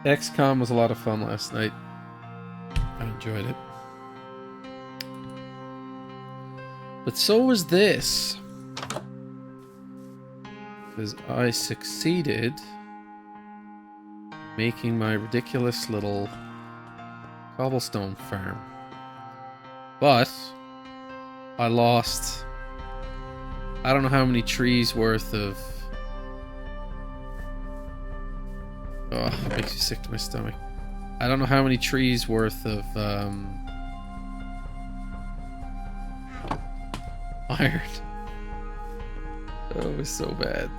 XCOM was a lot of fun last night. I enjoyed it. But so was this. Because I succeeded making my ridiculous little cobblestone farm. But I lost I don't know how many trees worth of... Oh, it makes me sick to my stomach. I don't know how many trees worth of iron. Oh, it was so bad.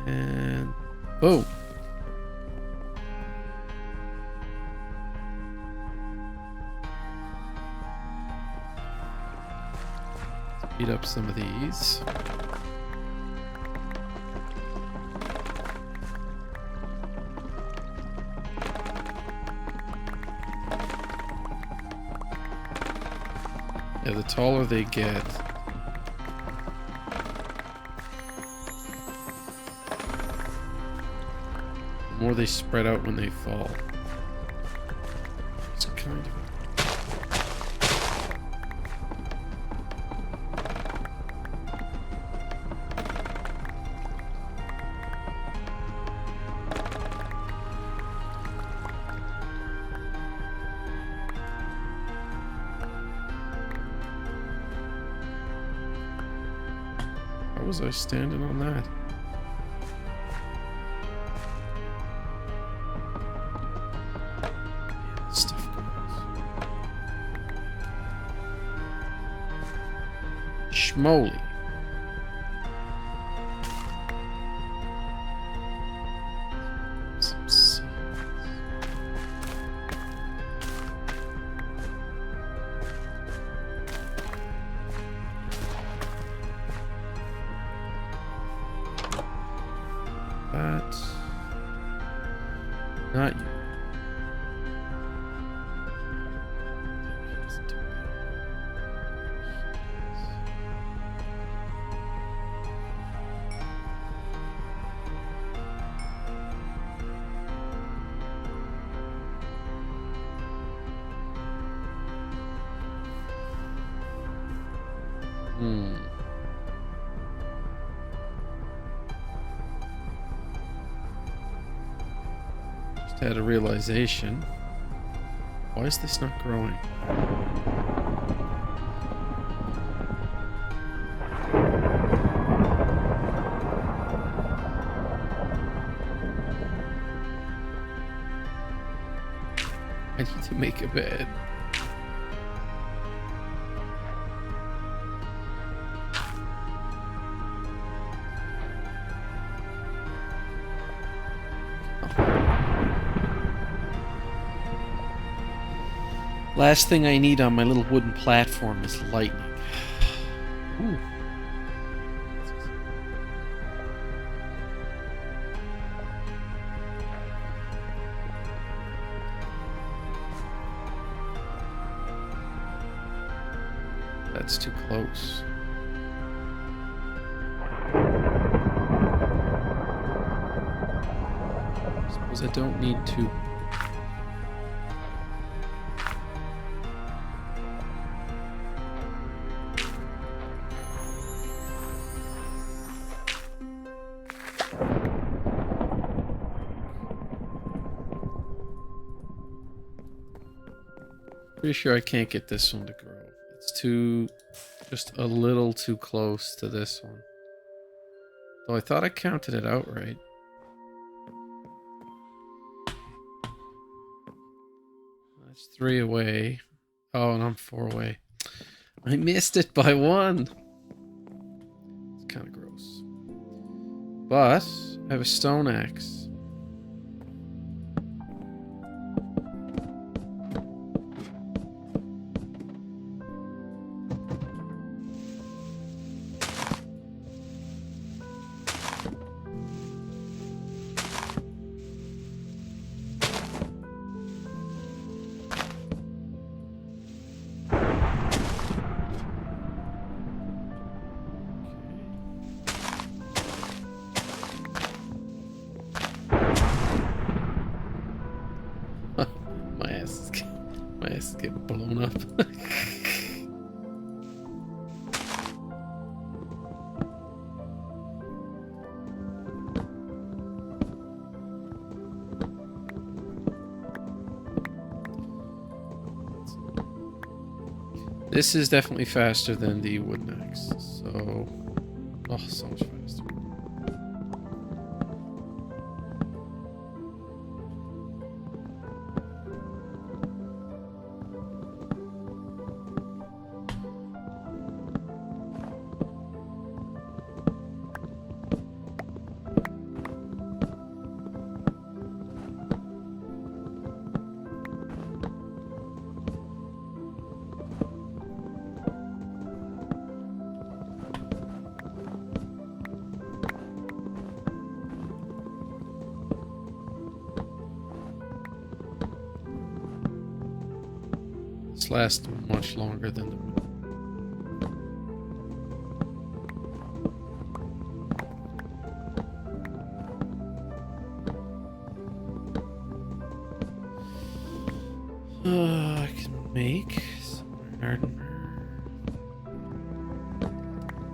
And boom. Speed up some of these. Yeah, the taller they get, the more they spread out when they fall. It's kind of... How was I standing on that? Stuff goes. Schmoly. Some seeds. That. Not you. Just had a realization. Why is this not growing? I need to make a bed. Last thing I need on my little wooden platform is lightning. Ooh. That's too close. Suppose I don't need to. Pretty sure I can't get this one to grow. It's too, just a little too close to this one. Though I thought I counted it out right. That's 3 away. Oh, and I'm 4 away. I missed it by 1. It's kind of gross. But I have a stone axe. My ass is getting blown up. This is definitely faster than the wooden axe, so... Oh, so much faster. This lasts much longer than the wood. I can make some iron.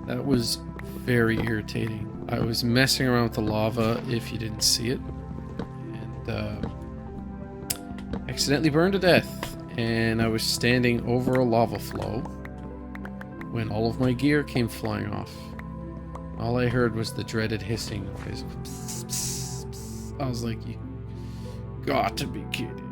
That was very irritating. I was messing around with the lava if you didn't see it, and accidentally burned to death. And I was standing over a lava flow when all of my gear came flying off. All I heard was the dreaded hissing of his. Pss, pss, pss. I was like, you got to be kidding.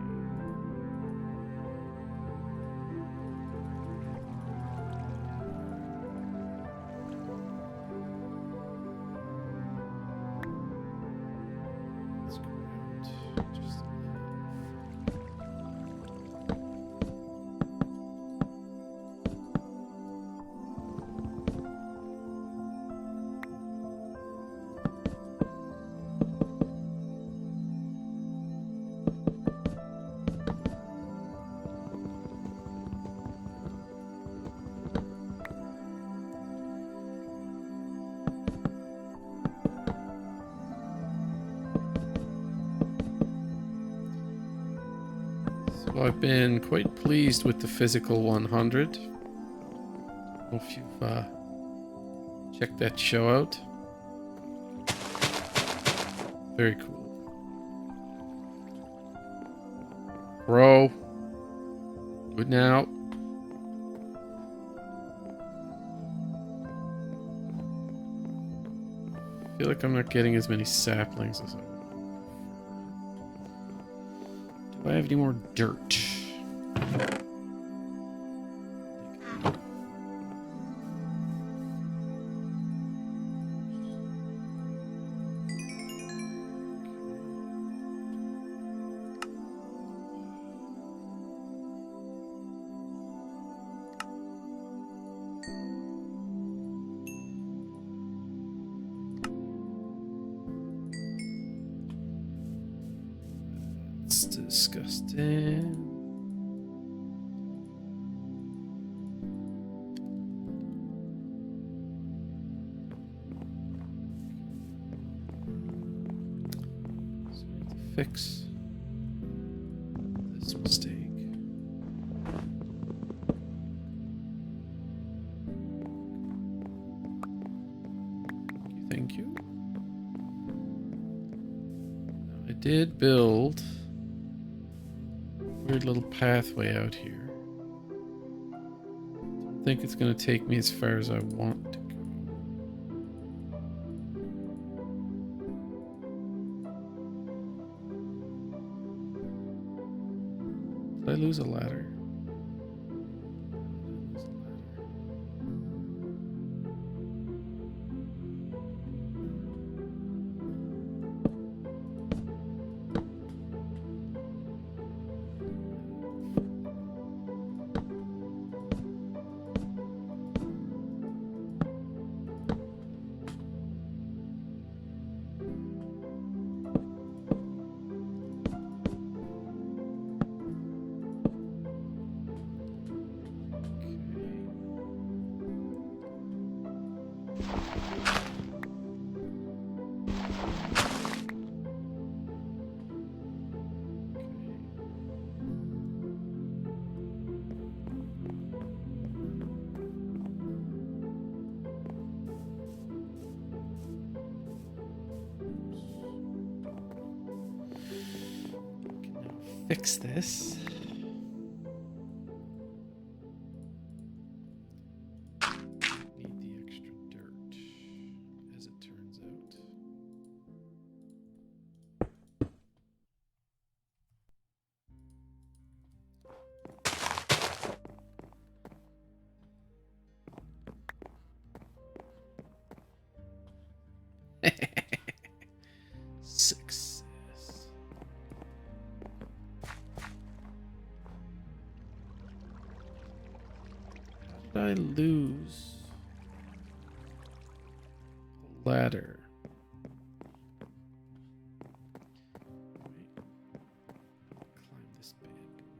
So I've been quite pleased with the physical 100. I don't know if you've checked that show out. Very cool. Bro. Do it now. I feel like I'm not getting as many saplings as I would. Do I have any more dirt? That's disgusting. So we have to fix this mistake. Thank you. Now, I did build weird little pathway out here. Don't think it's going to take me as far as I want to go. Did I lose a ladder? fix this. Need the extra dirt, as it turns out. Success. How did I lose the ladder? Climb this bad boy.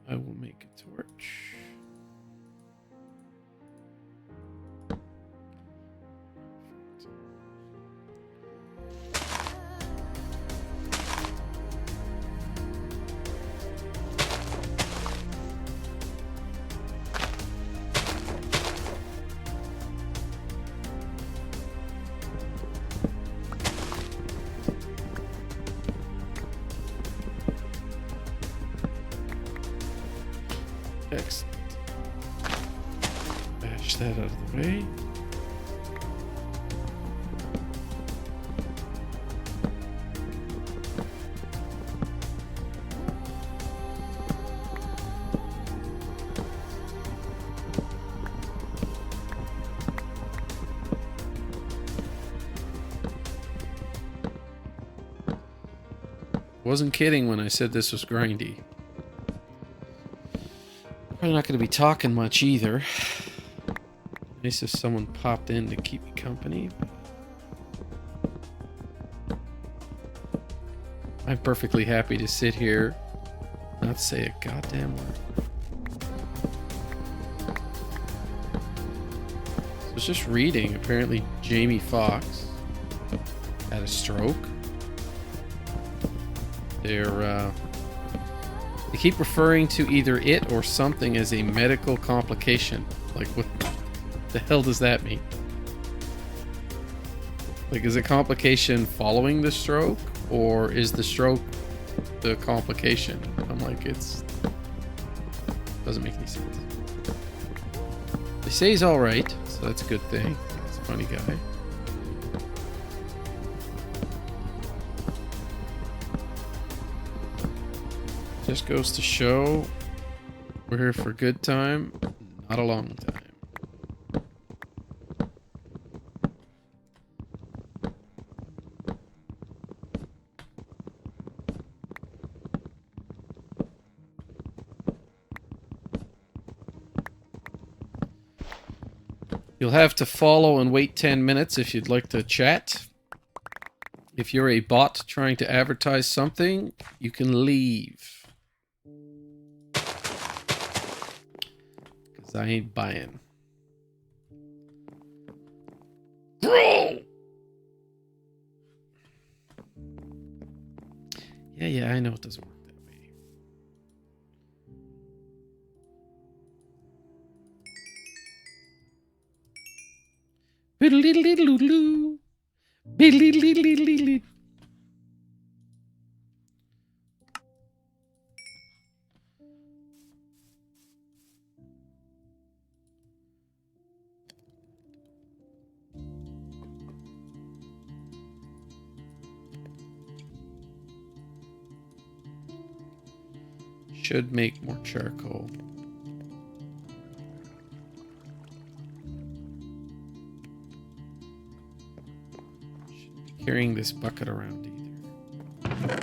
I will make a torch. Excellent. Bash that out of the way. Wasn't kidding when I said this was grindy. Probably not going to be talking much either. Nice if someone popped in to keep me company. I'm perfectly happy to sit here, not say a goddamn word. So I was just reading. Apparently, Jamie Foxx had a stroke. They keep referring to either it or something as a medical complication. Like, what the hell does that mean? Like, is it complication following the stroke, or is the stroke the complication? I'm like, doesn't make any sense. They say he's all right, so that's a good thing. He's a funny guy. Just goes to show we're here for a good time, not a long time. You'll have to follow and wait 10 minutes if you'd like to chat. If you're a bot trying to advertise something, you can leave. I ain't buying. Bro! Yeah, I know it doesn't work that way. Biddle-diddle-diddle-doo. Biddle-diddle-diddle-diddle. Should make more charcoal. Shouldn't be carrying this bucket around either.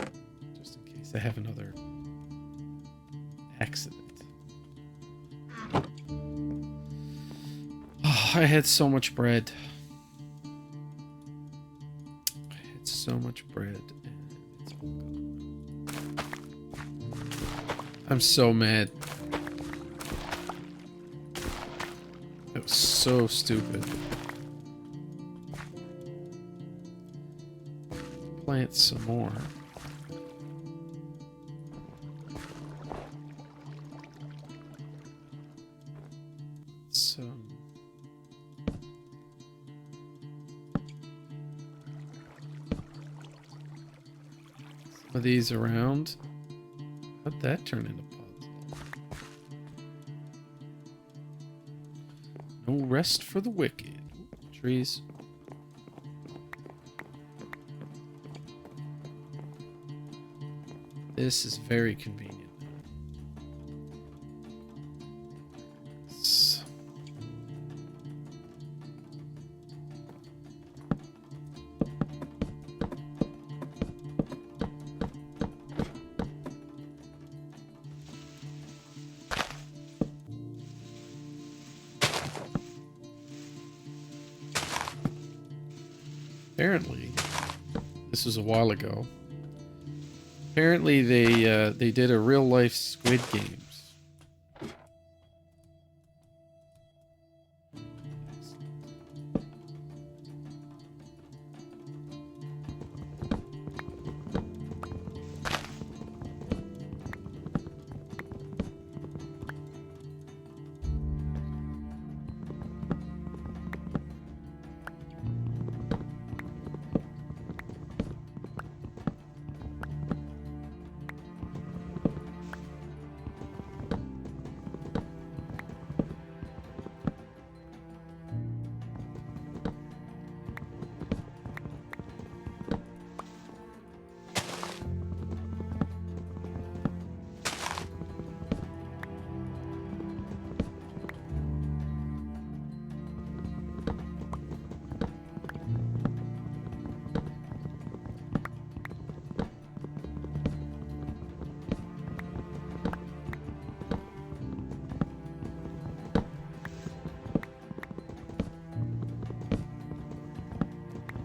Just in case I have another accident. Oh, I had so much bread. So much bread, and it's all gone. I'm so mad. That was so stupid. Plant some more. Some of these around. How'd that turn into pods? No rest for the wicked. Trees. This is very convenient. Apparently, this was a while ago. Apparently, they did a real life Squid Games.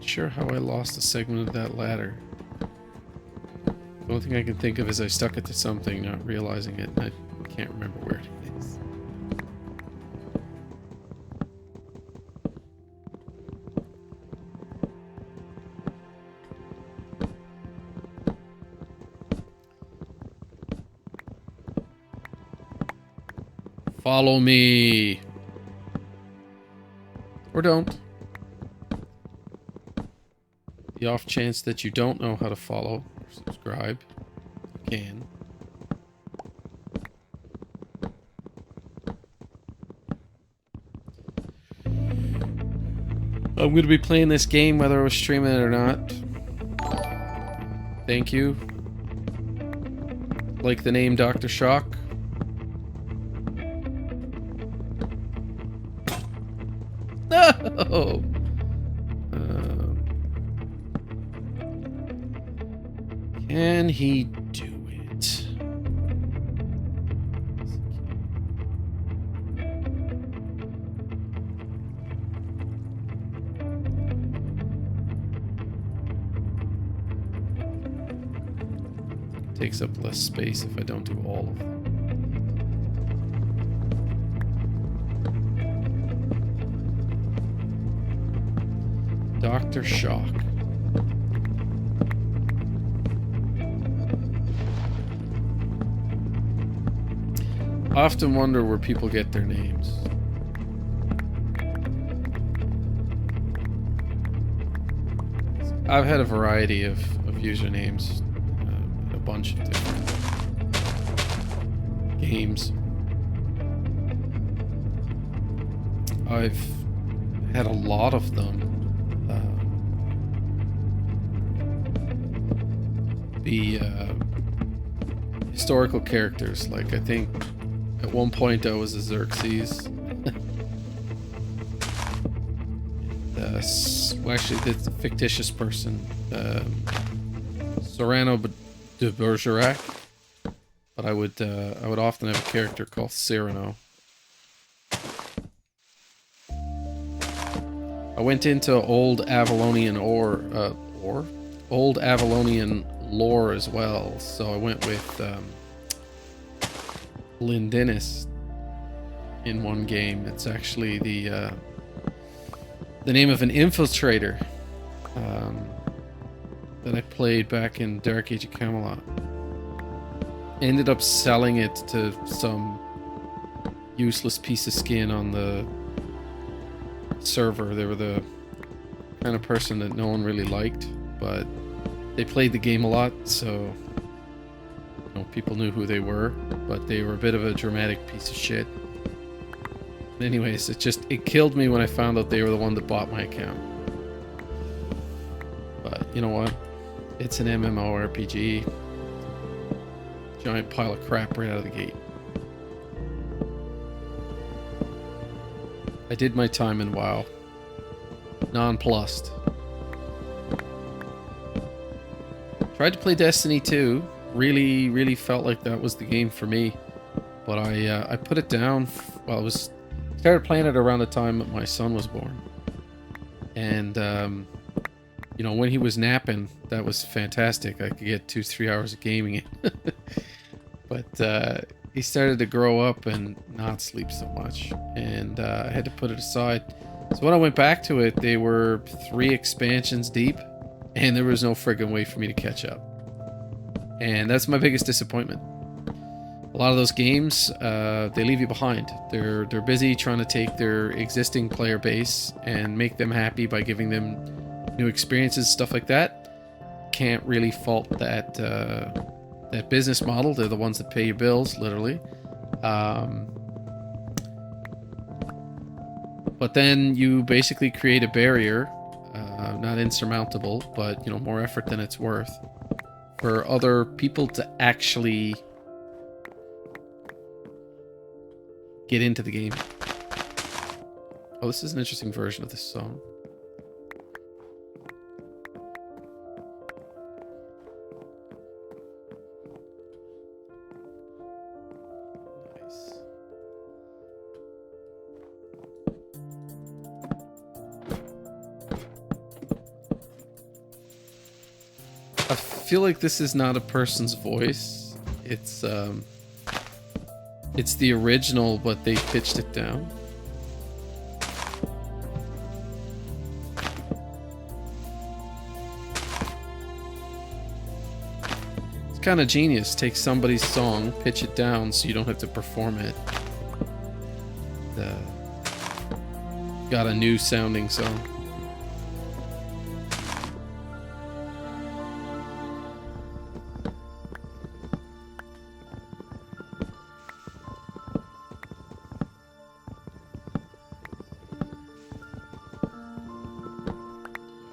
Sure how I lost a segment of that ladder. The only thing I can think of is I stuck it to something, not realizing it, and I can't remember where it is. Follow me! Or don't. The off chance that you don't know how to follow or subscribe, you can. I'm going to be playing this game whether I was streaming it or not. Thank you. Like the name Dr. Shock. No! Can he do it? Takes up less space if I don't do all of them. Dr. Shock. I often wonder where people get their names. I've had a variety of usernames, a bunch of different games. I've had a lot of them be historical characters. Like, I think at one point I was a Xerxes. Well, actually, it's a fictitious person, Cyrano de Bergerac. But I would often have a character called Cyrano. I went into old Avalonian old Avalonian lore as well, so I went with Lindinus, in one game. It's actually the name of an infiltrator that I played back in Dark Age of Camelot. Ended up selling it to some useless piece of skin on the server. They were the kind of person that no one really liked, but they played the game a lot, so people knew who they were, but they were a bit of a dramatic piece of shit. Anyways, it killed me when I found out they were the one that bought my account. But you know what? It's an MMORPG. Giant pile of crap right out of the gate. I did my time in WoW. Nonplussed. Tried to play Destiny 2. Really felt like that was the game for me. But I put it down. Well, started playing it around the time that my son was born. And, when he was napping, that was fantastic. I could get 2-3 hours of gaming in. But he started to grow up and not sleep so much. And I had to put it aside. So when I went back to it, they were 3 expansions deep. And there was no friggin' way for me to catch up. And that's my biggest disappointment. A lot of those games, they leave you behind. They're busy trying to take their existing player base and make them happy by giving them new experiences, stuff like that. Can't really fault that that business model. They're the ones that pay your bills, literally. But then you basically create a barrier, not insurmountable, but more effort than it's worth, for other people to actually get into the game. Oh, this is an interesting version of this song. Nice. I feel like this is not a person's voice. It's the original, but they pitched it down. It's kind of genius. Take somebody's song, pitch it down so you don't have to perform it. Got a new sounding song.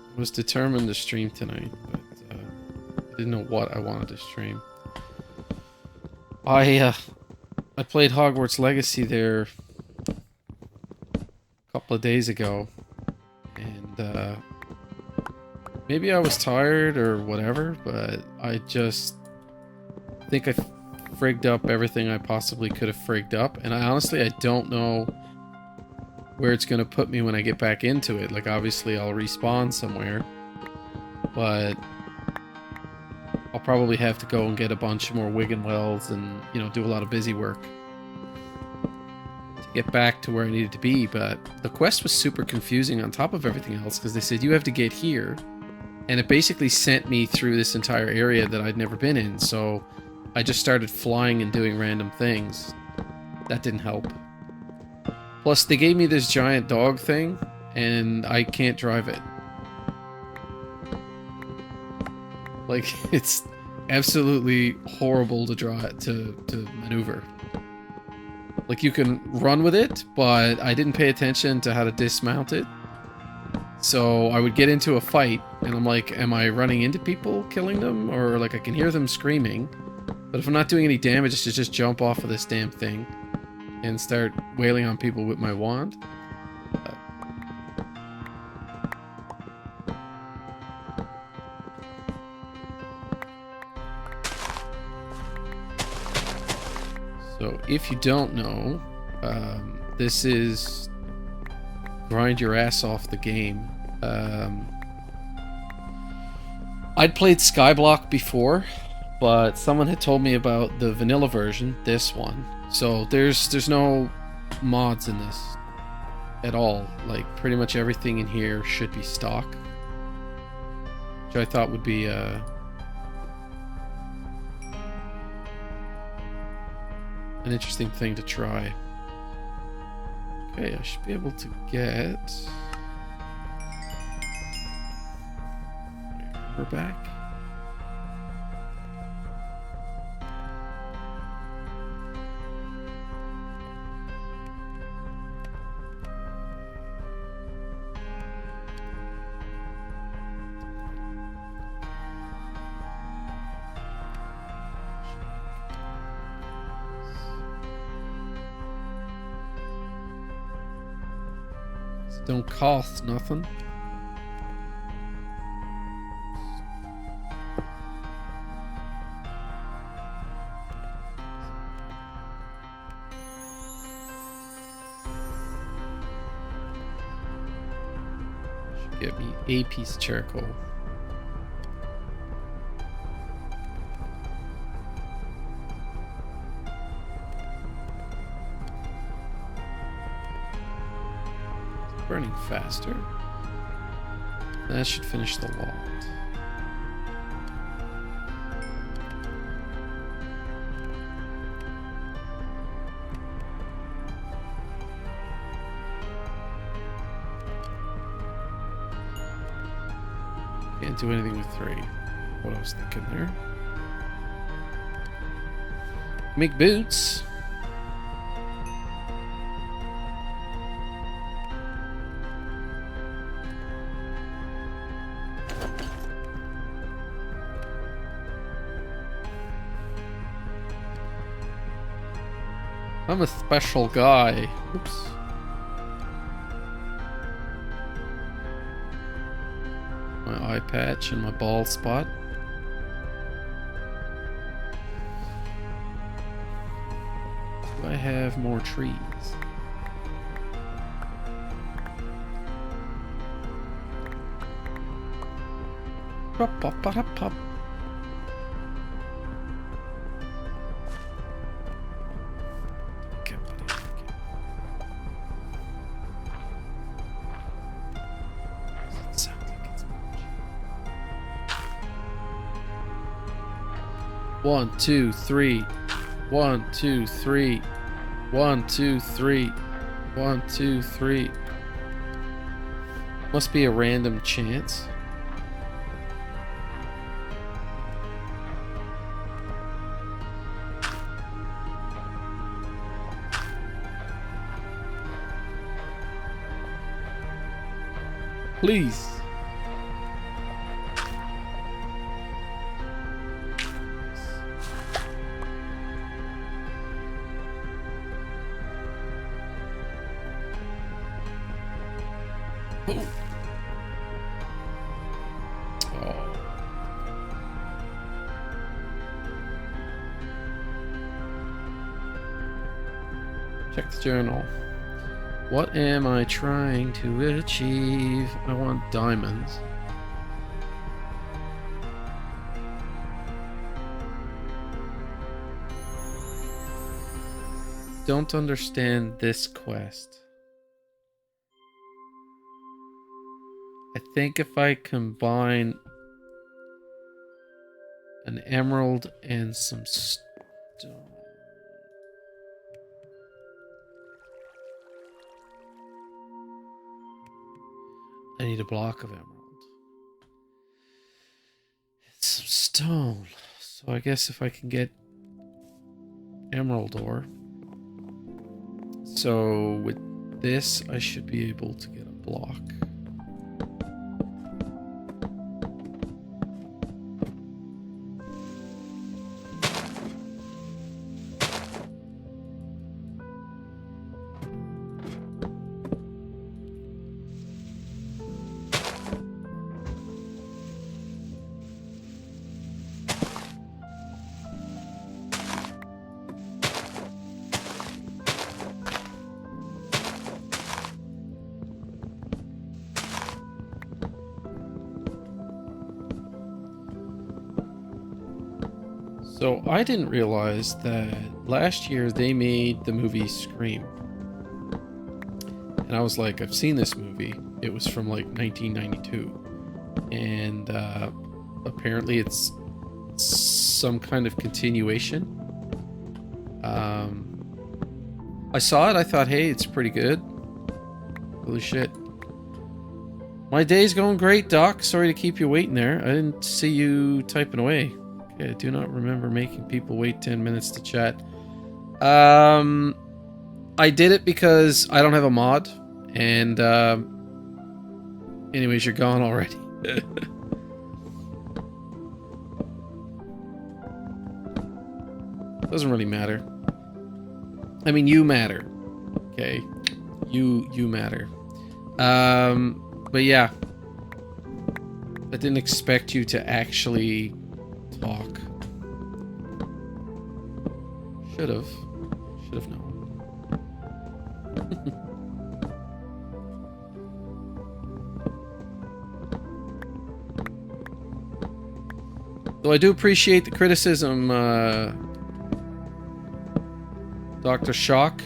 I was determined to stream tonight, but I didn't know what I wanted to stream. I played Hogwarts Legacy there a couple of days ago, and maybe I was tired or whatever, but I just think I frigged up everything I possibly could have frigged up, and I don't know where it's going to put me when I get back into it. Like, obviously I'll respawn somewhere, but I'll probably have to go and get a bunch more Wiggenwells and, do a lot of busy work to get back to where I needed to be. But the quest was super confusing on top of everything else, because they said you have to get here, and it basically sent me through this entire area that I'd never been in. So I just started flying and doing random things. That didn't help. Plus, they gave me this giant dog thing, and I can't drive it. Like, it's absolutely horrible to drive, to maneuver. Like, you can run with it, but I didn't pay attention to how to dismount it. So I would get into a fight, and I'm like, am I running into people, killing them? Or, like, I can hear them screaming. But if I'm not doing any damage, I should just jump off of this damn thing and start wailing on people with my wand. So if you don't know, this is grind your ass off the game. I'd played Skyblock before, but someone had told me about the vanilla version, this one. So there's no mods in this at all. Like, pretty much everything in here should be stock, which I thought would be an interesting thing to try. Okay, I should be able to get... We're back. Don't cost nothing. Should get me a piece of charcoal. Burning faster. That should finish the lot. Can't do anything with 3. What I was thinking there. Make boots. I'm a special guy. Oops. My eye patch and my bald spot. Do I have more trees? Pop, pop, pop, pop. One, two, three. 1, 2, 3. 1, 2, 3. 1, 2, 3. Must be a random chance. Please. Check the journal. What am I trying to achieve? I want diamonds. Don't understand this quest. I think if I combine an emerald and some stone. I need a block of emerald. It's some stone. So I guess if I can get emerald ore. So with this, I should be able to get a block. So I didn't realize that last year they made the movie Scream. And I was like, I've seen this movie. It was from like 1992. And apparently it's some kind of continuation. I saw it, I thought, hey, it's pretty good. Holy shit. My day's going great, Doc. Sorry to keep you waiting there. I didn't see you typing away. Okay, I do not remember making people wait 10 minutes to chat. I did it because I don't have a mod. And, anyways, you're gone already. Doesn't really matter. I mean, you matter. Okay? You matter. But yeah. I didn't expect you to actually talk. Should've known. Though I do appreciate the criticism, Dr. Shock.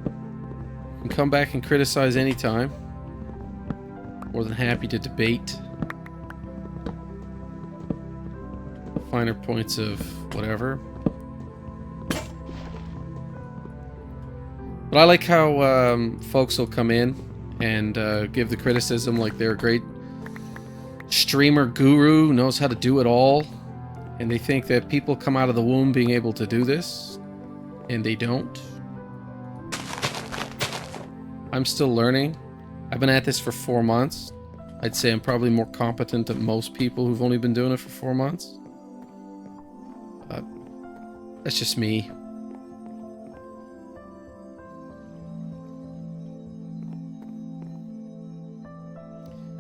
You can come back and criticize anytime. More than happy to debate finer points of whatever. But I like how folks will come in and give the criticism like they're a great streamer guru who knows how to do it all. And they think that people come out of the womb being able to do this. And they don't. I'm still learning. I've been at this for 4 months. I'd say I'm probably more competent than most people who've only been doing it for 4 months. That's just me.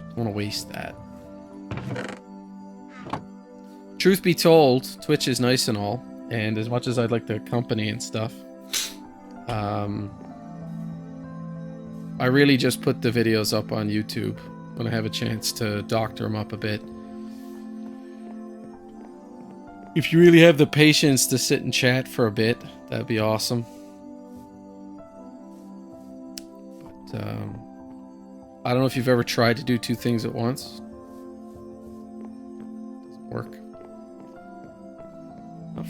Don't want to waste that. Truth be told, Twitch is nice and all. And as much as I'd like the company and stuff, I really just put the videos up on YouTube when I have a chance to doctor them up a bit. If you really have the patience to sit and chat for a bit, that'd be awesome. But I don't know if you've ever tried to do 2 things at once. Doesn't work.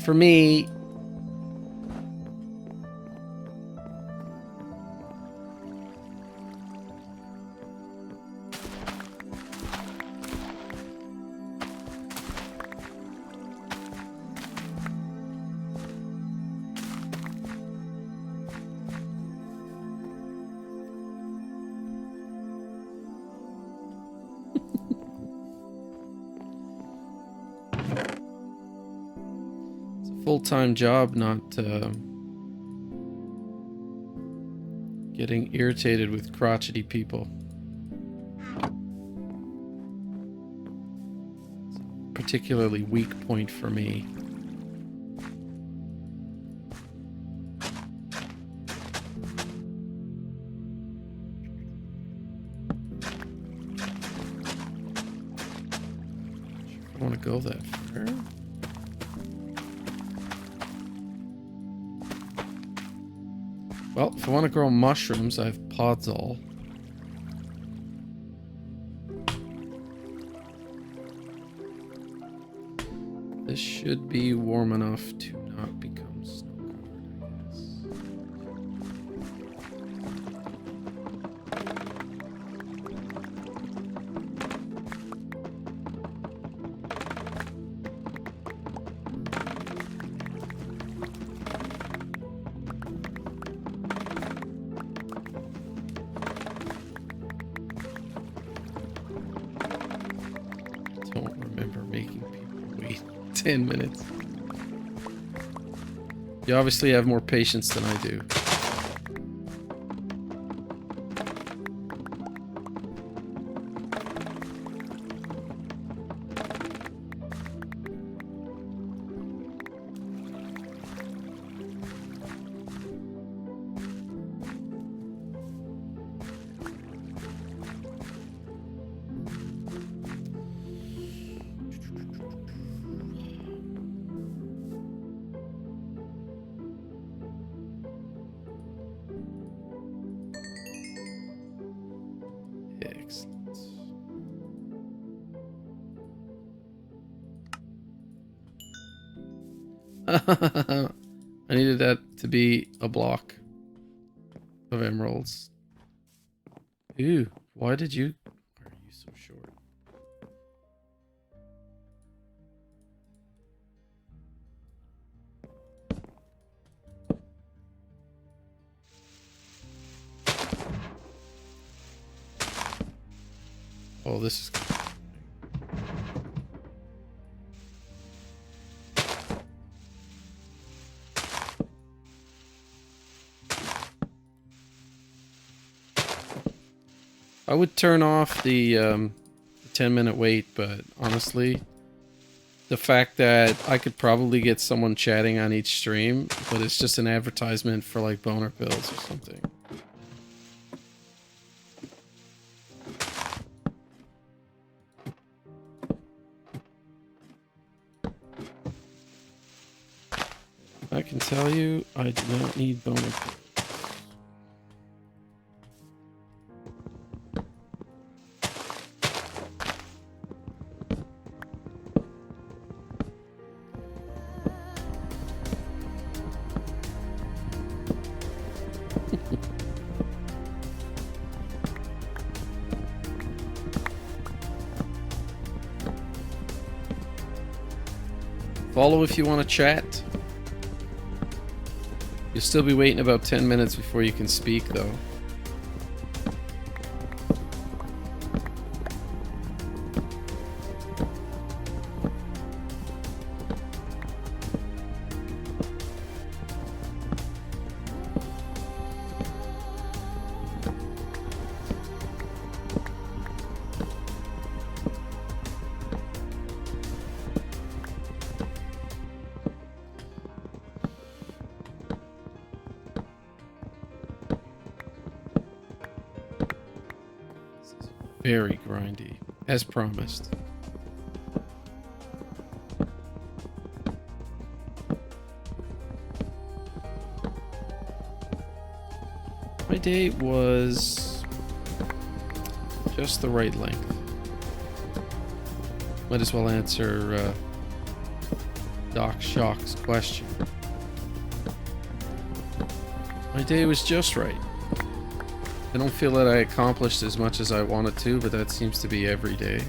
For me, full-time job, not getting irritated with crotchety people. It's a particularly weak point for me. I want to go that far. Well, if I want to grow mushrooms, I have Podzol. This should be warm enough to not become snow-covered, I guess. Don't remember making people wait 10 minutes. You obviously have more patience than I do. Excellent. I needed that to be a block of emeralds. Ew, why did you... Why are you so short? Oh, this is... I would turn off the 10-minute wait, but honestly, the fact that I could probably get someone chatting on each stream, but it's just an advertisement for like boner pills or something. I can tell you, I do not need boner pills. Follow if you want to chat. You'll still be waiting about 10 minutes before you can speak, though. Very grindy, as promised. My day was just the right length. Might as well answer Doc Shock's question. My day was just right. I don't feel that I accomplished as much as I wanted to, but that seems to be every day.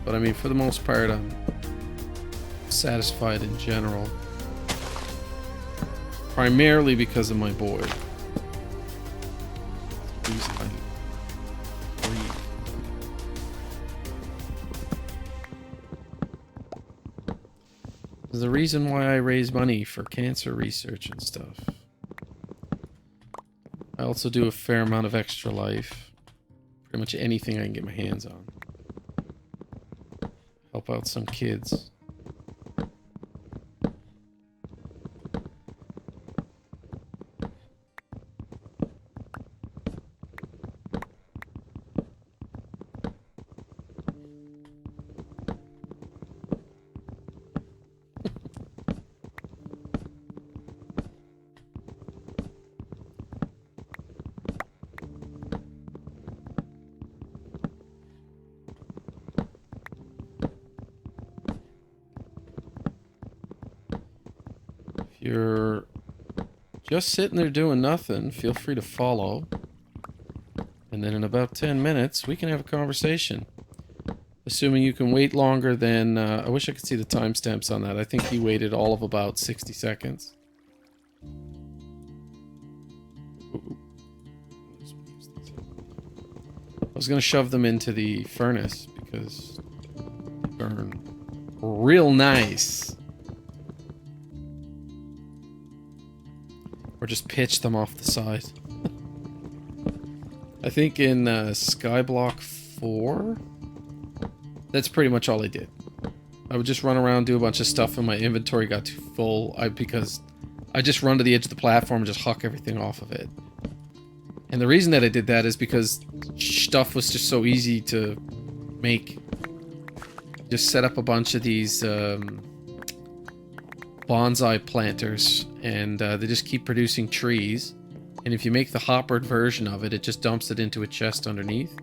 But I mean, for the most part, I'm satisfied in general. Primarily because of my boy. The reason why I raise money for cancer research and stuff. I also do a fair amount of extra life. Pretty much anything I can get my hands on. Help out some kids. You're just sitting there doing nothing, feel free to follow. And then in about 10 minutes, we can have a conversation. Assuming you can wait longer than... I wish I could see the timestamps on that. I think he waited all of about 60 seconds. Ooh. I was going to shove them into the furnace because they burn real nice. Or just pitch them off the side. I think in Skyblock 4, that's pretty much all I did. I would just run around, do a bunch of stuff, and my inventory got too full because I just run to the edge of the platform and just huck everything off of it. And the reason that I did that is because stuff was just so easy to make. Just set up a bunch of these bonsai planters, and they just keep producing trees. And if you make the hoppered version of it, it just dumps it into a chest underneath.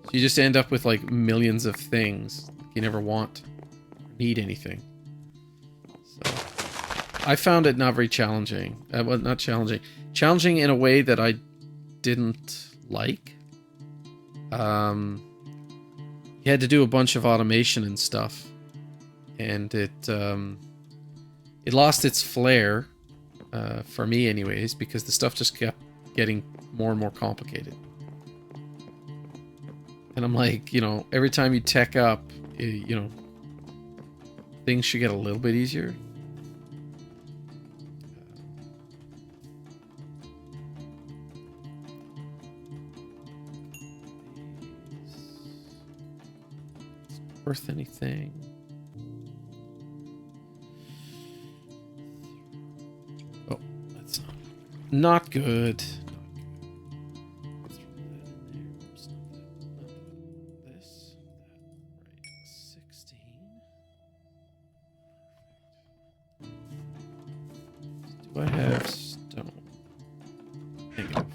So you just end up with like millions of things you never want, need anything. So I found it not very challenging. Well, not challenging. Challenging in a way that I didn't like. You had to do a bunch of automation and stuff, and it lost its flair, for me anyways, because the stuff just kept getting more and more complicated. And I'm like, you know, every time you tech up, you know, things should get a little bit easier. Worth anything? Oh, that's not good. This, right, 16. Do I have stone? Negative.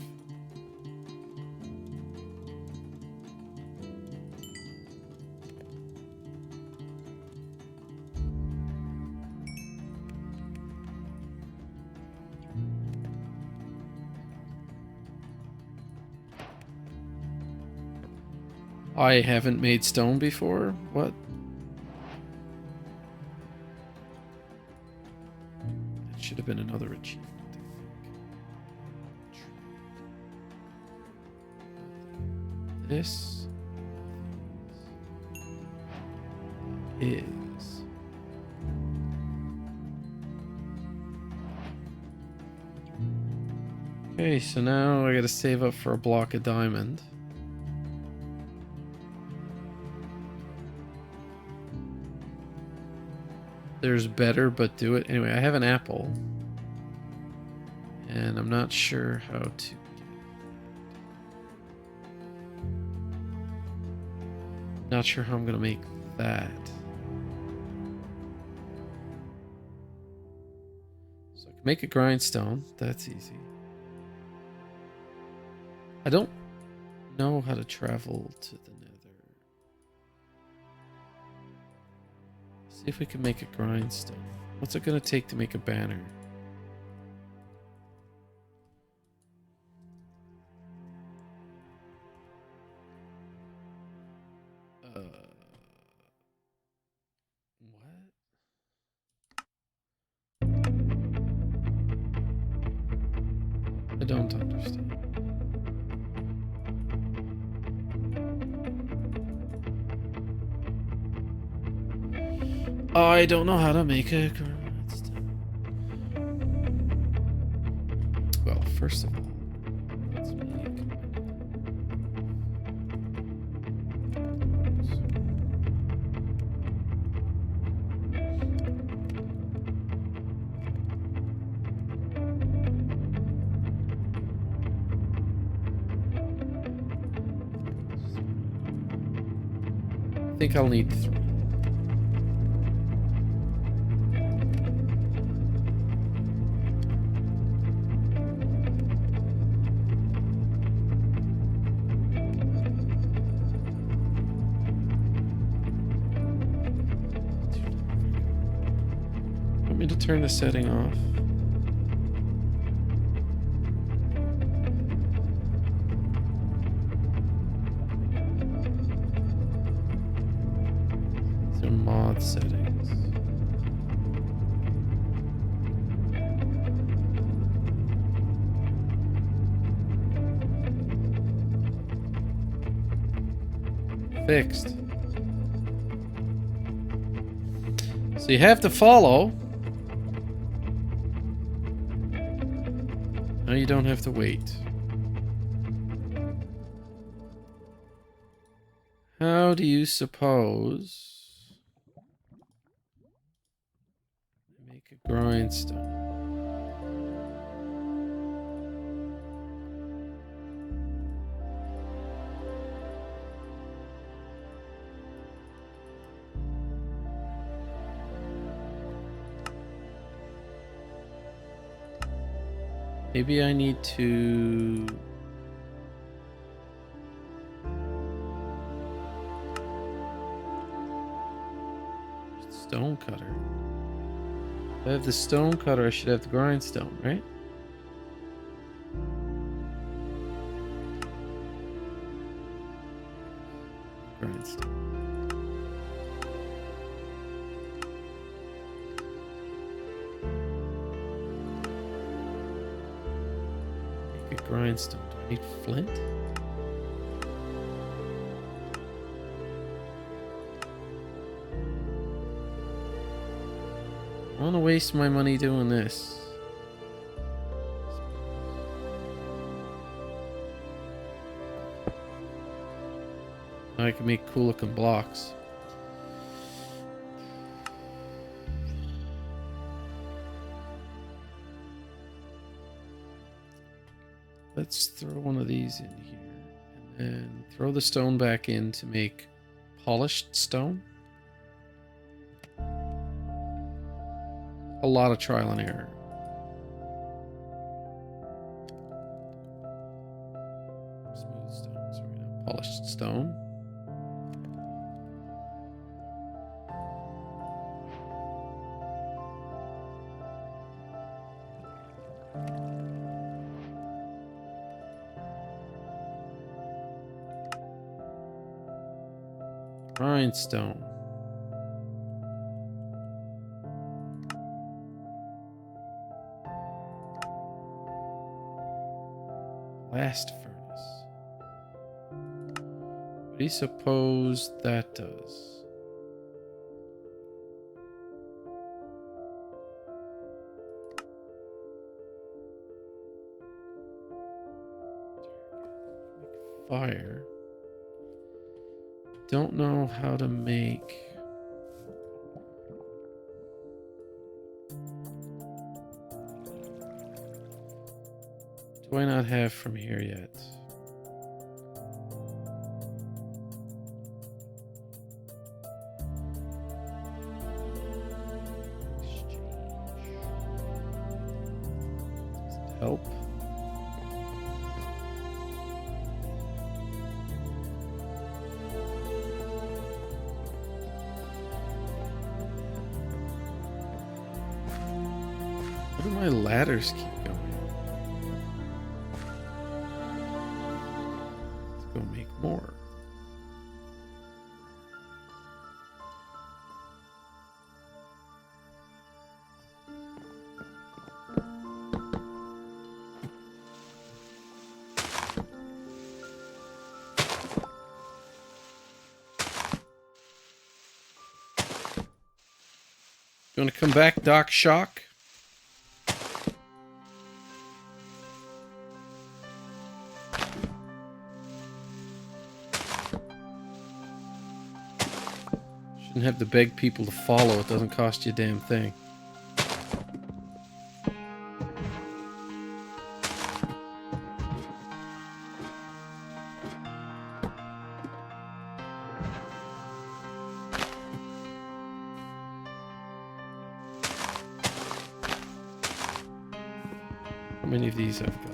I haven't made stone before? What? That should have been another achievement, I think. This is... Okay, so now I gotta save up for a block of diamond. There's better, but do it. Anyway, I have an apple. And I'm not sure how to get it. Not sure how I'm going to make that. So I can make a grindstone. That's easy. I don't know how to travel to the nether. See if we can make a grindstone. What's it going to take to make a banner? What? I don't understand. I don't know how to make a grindstone. Well, first of all, let's make... I think I'll need 3. Want me to turn the setting off? These are mod settings. Fixed. So you have to follow. Now you don't have to wait. How do you suppose I make a grindstone? Maybe I need to... Stone cutter. If I have the stone cutter, I should have the grindstone, right? Grindstone. Make a grindstone. Do I need flint? I want to waste my money doing this. I can make cool looking blocks. Let's throw one of these in here and then throw the stone back in to make polished stone. A lot of trial and error. Smooth stone, sorry, not polished stone. Grindstone. Blast furnace. What do you suppose that does? Fire. Don't know how to make... Do I not have from here yet? Exchange. Does it help? Where do my ladders keep going? Let's go make more. You want to come back, Doc Shock? Shouldn't have to beg people to follow. It doesn't cost you a damn thing. How many of these I've got?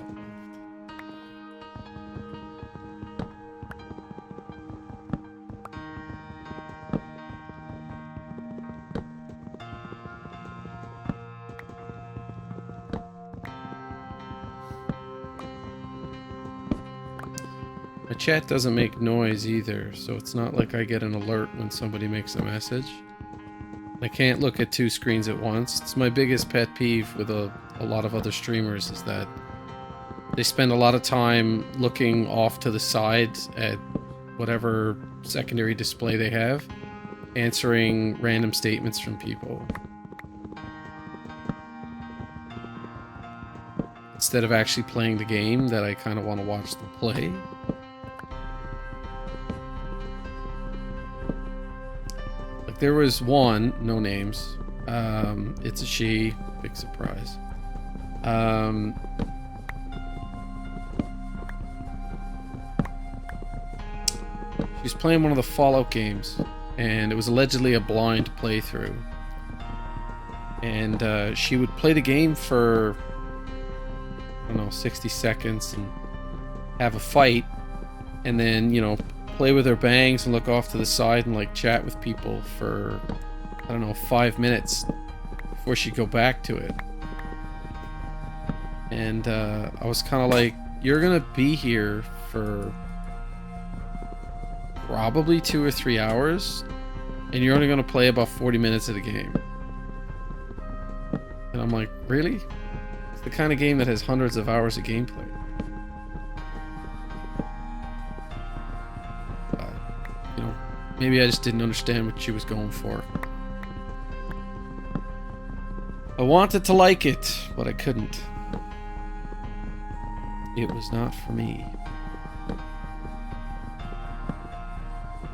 My chat doesn't make noise either, so it's not like I get an alert when somebody makes a message. I can't look at two screens at once. It's my biggest pet peeve with a lot of other streamers is that they spend a lot of time looking off to the side at whatever secondary display they have, answering random statements from people, instead of actually playing the game that I kind of want to watch them play. Like there was one, no names, it's a she, big surprise. She was playing one of the Fallout games, and it was allegedly a blind playthrough. And she would play the game for, I don't know, 60 seconds and have a fight, and then, you know, play with her bangs and look off to the side and like chat with people for, I don't know, 5 minutes before she'd go back to it. And I was kind of like, you're gonna be here for probably 2 or 3 hours, and you're only gonna play about 40 minutes of the game. And I'm like, really? It's the kind of game that has hundreds of hours of gameplay. You know, maybe I just didn't understand what she was going for. I wanted to like it, but I couldn't. It was not for me.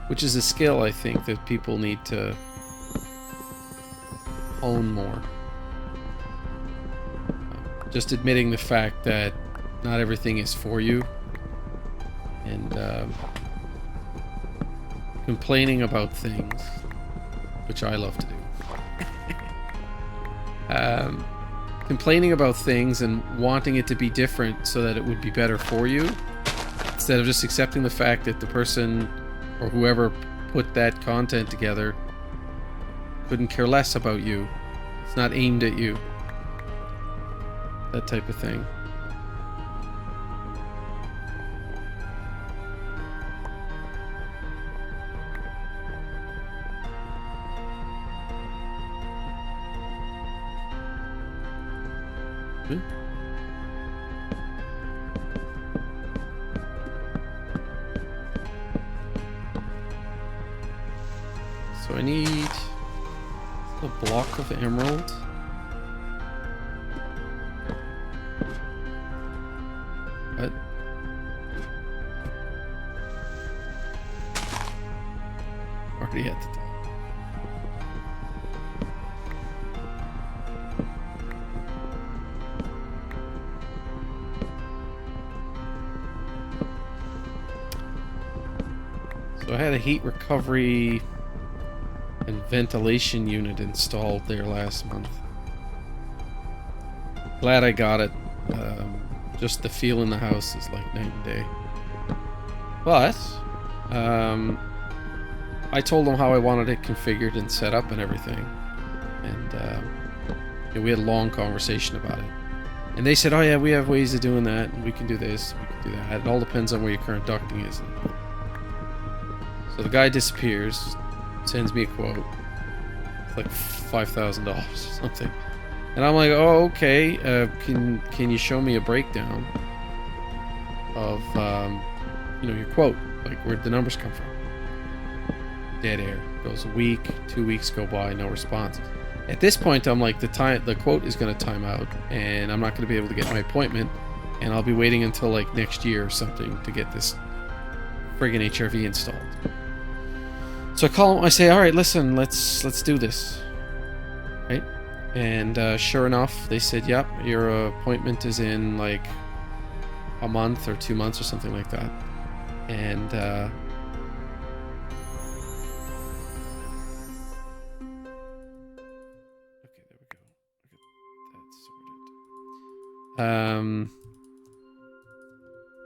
Which is a skill, I think, that people need to hone more. Just admitting the fact that not everything is for you, and complaining about things, which I love to do. Complaining about things and wanting it to be different so that it would be better for you, instead of just accepting the fact that the person or whoever put that content together couldn't care less about you. It's not aimed at you. That type of thing. So I need a block of emerald. What? Already at the top. So I had a heat recovery and ventilation unit installed there last month. Glad I got it. Just the feel in the house is like night and day. But I told them how I wanted it configured and set up and everything, and we had a long conversation about it. And they said, "Oh yeah, we have ways of doing that, and we can do this, we can do that. It all depends on where your current ducting is." So the guy disappears, sends me a quote. It's like $5,000 or something. And I'm like, oh, okay. Can you show me a breakdown of you know, your quote? Like, where'd the numbers come from? Dead air. Goes a week, 2 weeks go by, no response. At this point, I'm like, the quote is going to time out, and I'm not going to be able to get my appointment, and I'll be waiting until like next year or something to get this friggin' HRV installed. So I call them. I say, all right, listen, let's do this, right? And sure enough, they said, yep, your appointment is in like a month or 2 months or something like that. And okay, there we go. That sorted.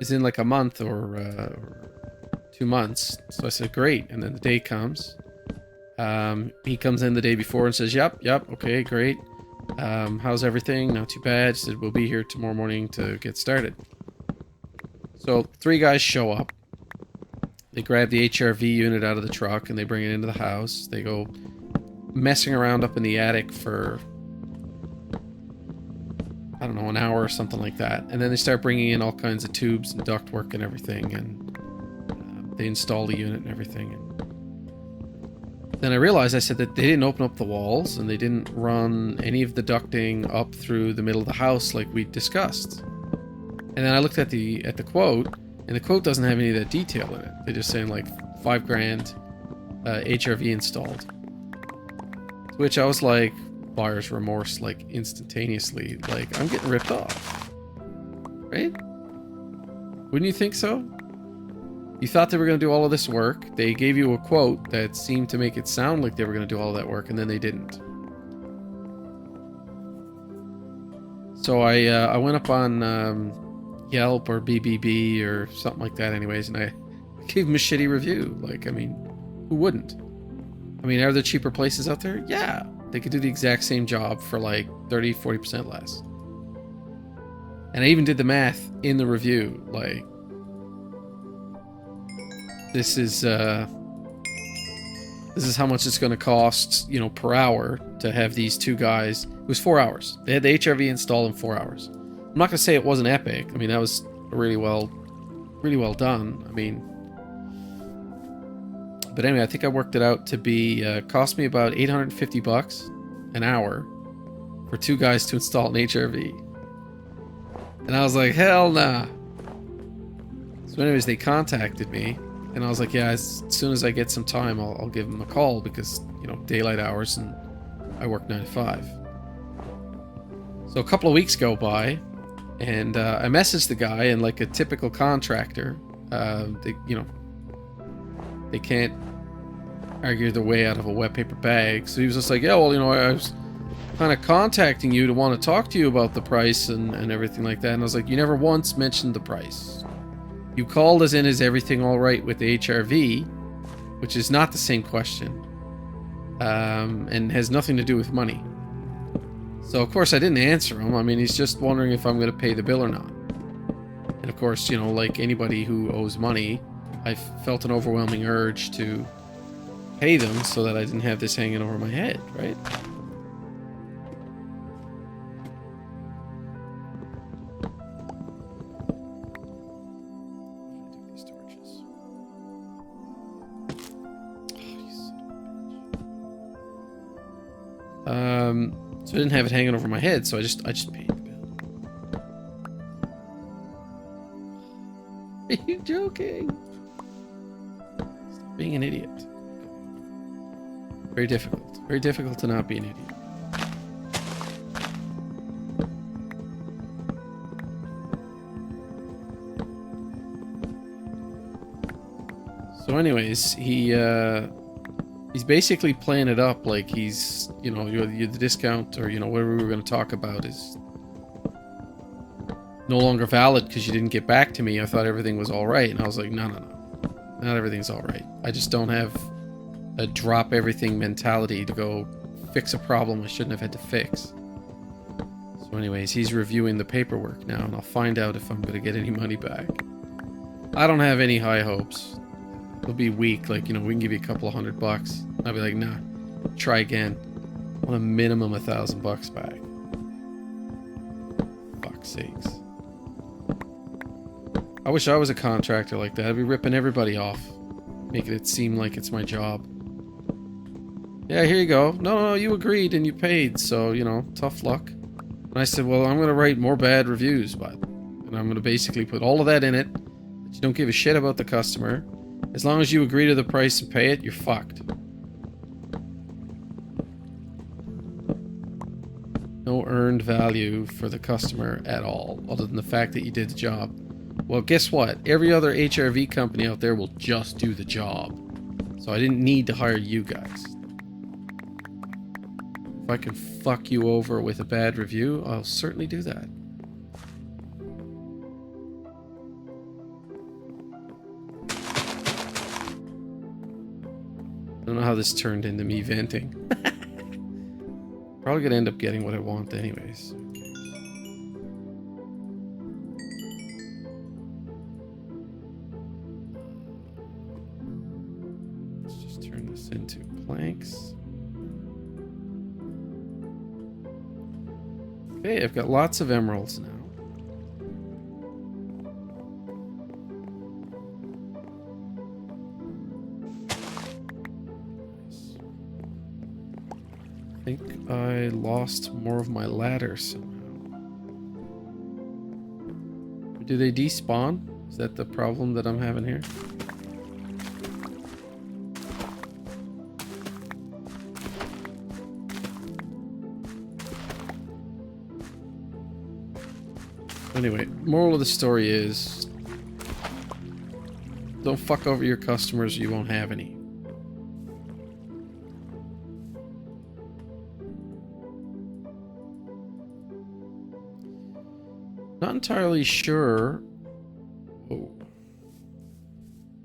Is in like a month or 2 months. So I said, great. And then the day comes. He comes in the day before and says, yep, okay, great. How's everything? Not too bad. He said, we'll be here tomorrow morning to get started. So 3 guys show up. They grab the HRV unit out of the truck and they bring it into the house. They go messing around up in the attic for, I don't know, an hour or something like that. And then they start bringing in all kinds of tubes and ductwork and everything. And they install the unit and everything. And then I realized, I said that they didn't open up the walls and they didn't run any of the ducting up through the middle of the house like we discussed. And then I looked at the quote, and the quote doesn't have any of that detail in it. They're just saying like $5,000 HRV installed. To which I was like, buyer's remorse, like instantaneously. Like, I'm getting ripped off. Right? Wouldn't you think so? You thought they were going to do all of this work. They gave you a quote that seemed to make it sound like they were going to do all of that work, and then they didn't. So I went up on Yelp or BBB or something like that anyways, and I gave him a shitty review. Like, I mean, who wouldn't? I mean, are there cheaper places out there? Yeah. They could do the exact same job for like 30, 40% less. And I even did the math in the review. Like, this is how much it's going to cost, you know, per hour to have these two guys. It was 4 hours. They had the HRV installed in 4 hours. I'm not going to say it wasn't epic. I mean, that was really well done. I mean, but anyway, I think I worked it out to be cost me about $850 an hour for two guys to install an HRV. And I was like, hell nah. So anyways, they contacted me, and I was like, yeah, as soon as I get some time, I'll give them a call, because, you know, daylight hours, and I work 9 to 5. So a couple of weeks go by, and I messaged the guy, and like a typical contractor, they can't argue their way out of a wet paper bag. So he was just like, yeah, well, you know, I was kind of contacting you to want to talk to you about the price and everything like that. And I was like, you never once mentioned the price. You called us in, is everything all right with the HRV, which is not the same question, and has nothing to do with money. So of course I didn't answer him. I mean, he's just wondering if I'm going to pay the bill or not. And of course, you know, like anybody who owes money, I felt an overwhelming urge to pay them so that I didn't have this hanging over my head, right? These torches. So I didn't have it hanging over my head, so I just paid the bill. Are you joking? Stop being an idiot. Very difficult. Very difficult to not be an idiot. So anyways, he's basically playing it up like he's, you know, you're the discount, or, you know, whatever we were going to talk about is no longer valid because you didn't get back to me. I thought everything was all right. And I was like, no. Not everything's all right. I just don't have a drop everything mentality to go fix a problem I shouldn't have had to fix. So anyways, he's reviewing the paperwork now, and I'll find out if I'm going to get any money back. I don't have any high hopes. It'll be weak, like, you know, we can give you a couple of $100. I'll be like, nah, try again. I want a minimum $1,000 back. Fuck's sakes. I wish I was a contractor like that. I'd be ripping everybody off, making it seem like it's my job. Yeah, here you go. No, you agreed and you paid, so, you know, tough luck. And I said, well, I'm going to write more bad reviews, but, and I'm going to basically put all of that in it, that you don't give a shit about the customer. As long as you agree to the price and pay it, you're fucked. No earned value for the customer at all, other than the fact that you did the job. Well, guess what? Every other HRV company out there will just do the job. So I didn't need to hire you guys. If I can fuck you over with a bad review, I'll certainly do that. I don't know how this turned into me venting. Probably gonna end up getting what I want anyways. Let's just turn this into planks. Okay, I've got lots of emeralds now. I think I lost more of my ladders somehow. Do they despawn? Is that the problem that I'm having here? Anyway, moral of the story is, don't fuck over your customers or you won't have any. Not entirely sure. Oh.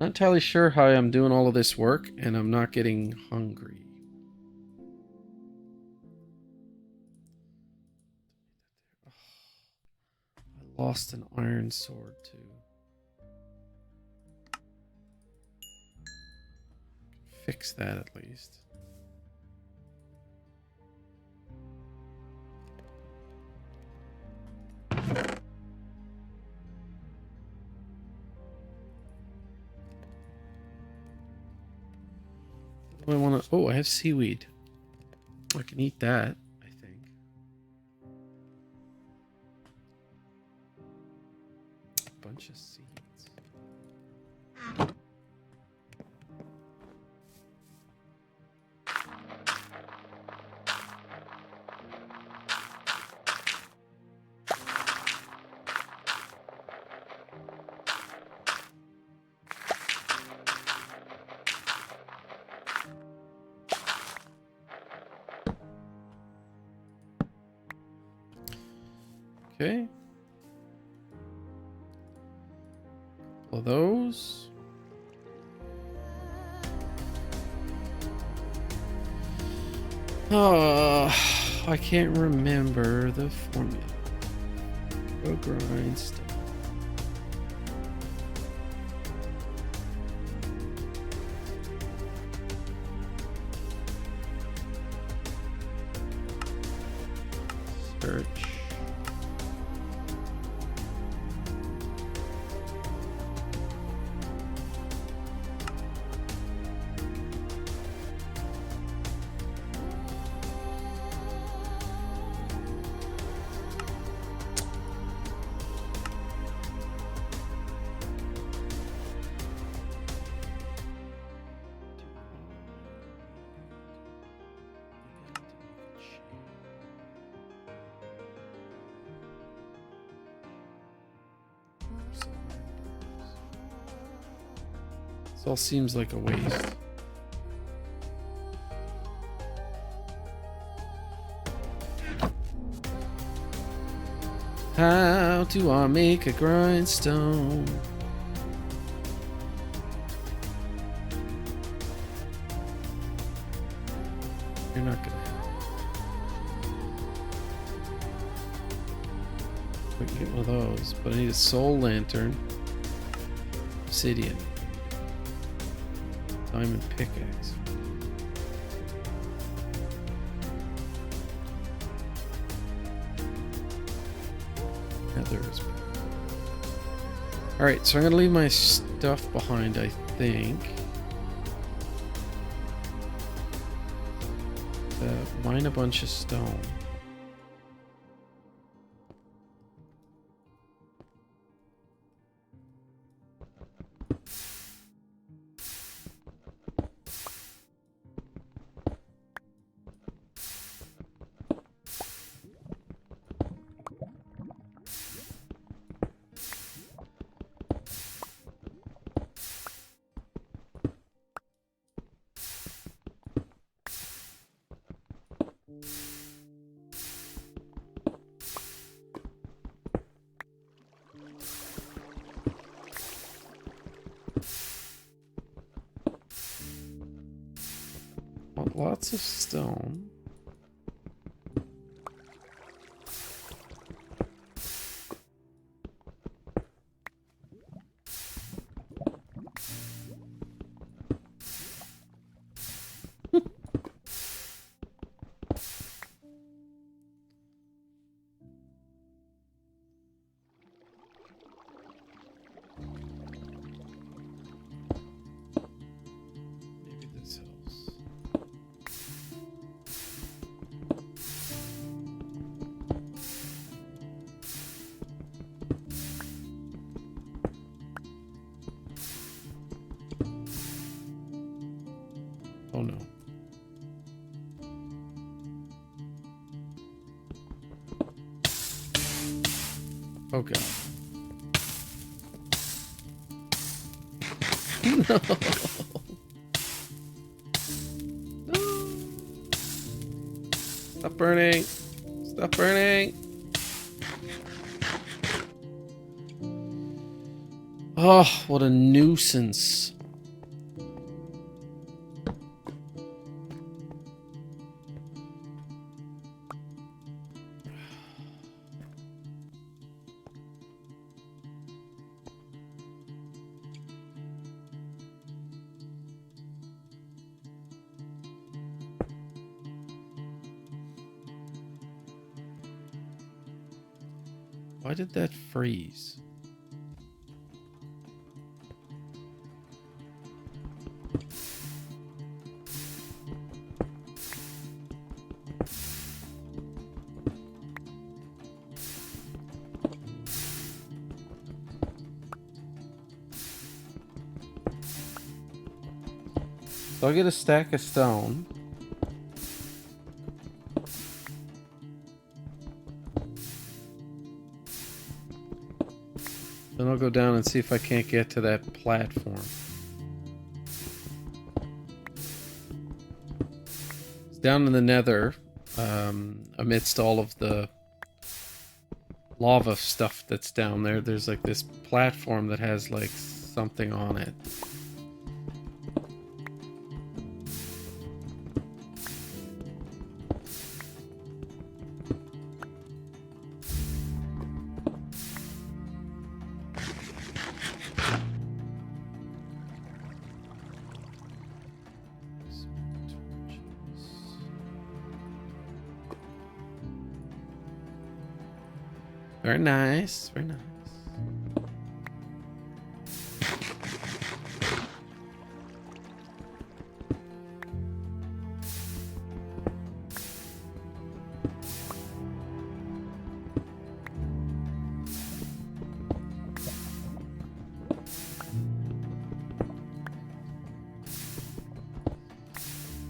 Not entirely sure how I'm doing all of this work and I'm not getting hungry. I lost an iron sword too. Fix that at least. I want to. Oh, I have seaweed. I can eat that, I think. A bunch of seeds. Okay. All those. Oh, I can't remember the formula. Go grindstone. Search. This all seems like a waste. How do I make a grindstone? You're not gonna help. We can get one of those, but I need a soul lantern, obsidian, diamond pickaxe. Alright, so I'm gonna leave my stuff behind, I think. Mine a bunch of stone. Want lots of stone. Maybe this helps. Oh no. Oh god. No. No. Stop burning. Stop burning. Oh, what a nuisance. Why did that freeze? So I'll get a stack of stone. Then I'll go down and see if I can't get to that platform. It's down in the nether, amidst all of the lava stuff that's down there. There's like this platform that has like something on it. Very nice, very nice.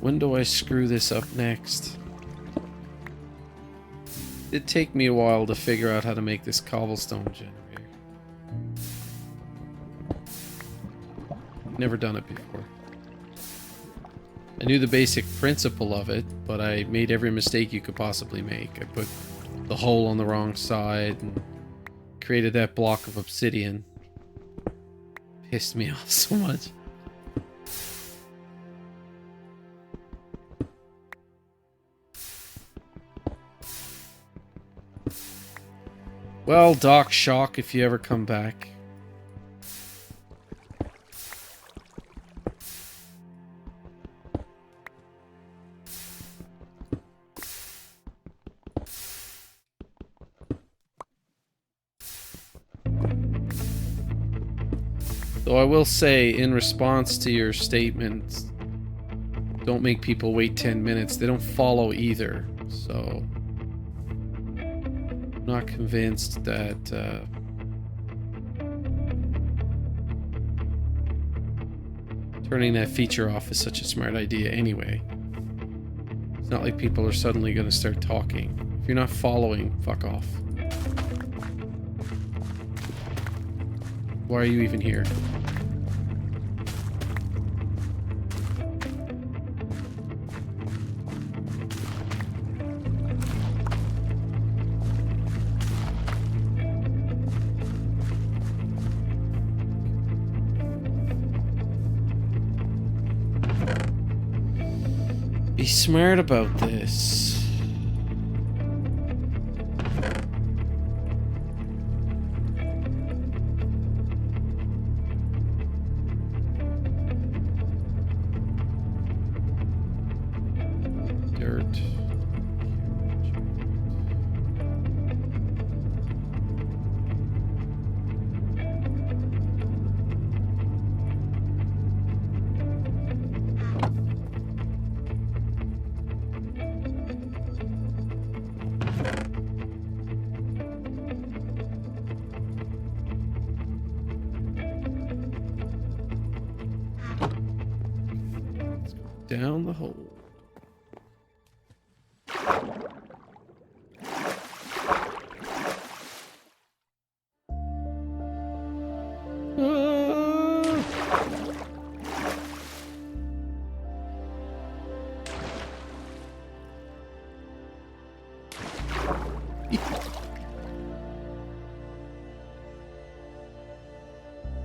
When do I screw this up next? It'd take me a while to figure out how to make this cobblestone generator. Never done it before. I knew the basic principle of it, but I made every mistake you could possibly make. I put the hole on the wrong side and created that block of obsidian. Pissed me off so much. Well, Doc Shock, if you ever come back. Though I will say, in response to your statement, don't make people wait 10 minutes. They don't follow either, so... not convinced that turning that feature off is such a smart idea anyway. It's not like people are suddenly going to start talking. If you're not following, fuck off. Why are you even here? Be smart about this. Dirt. Down the hole.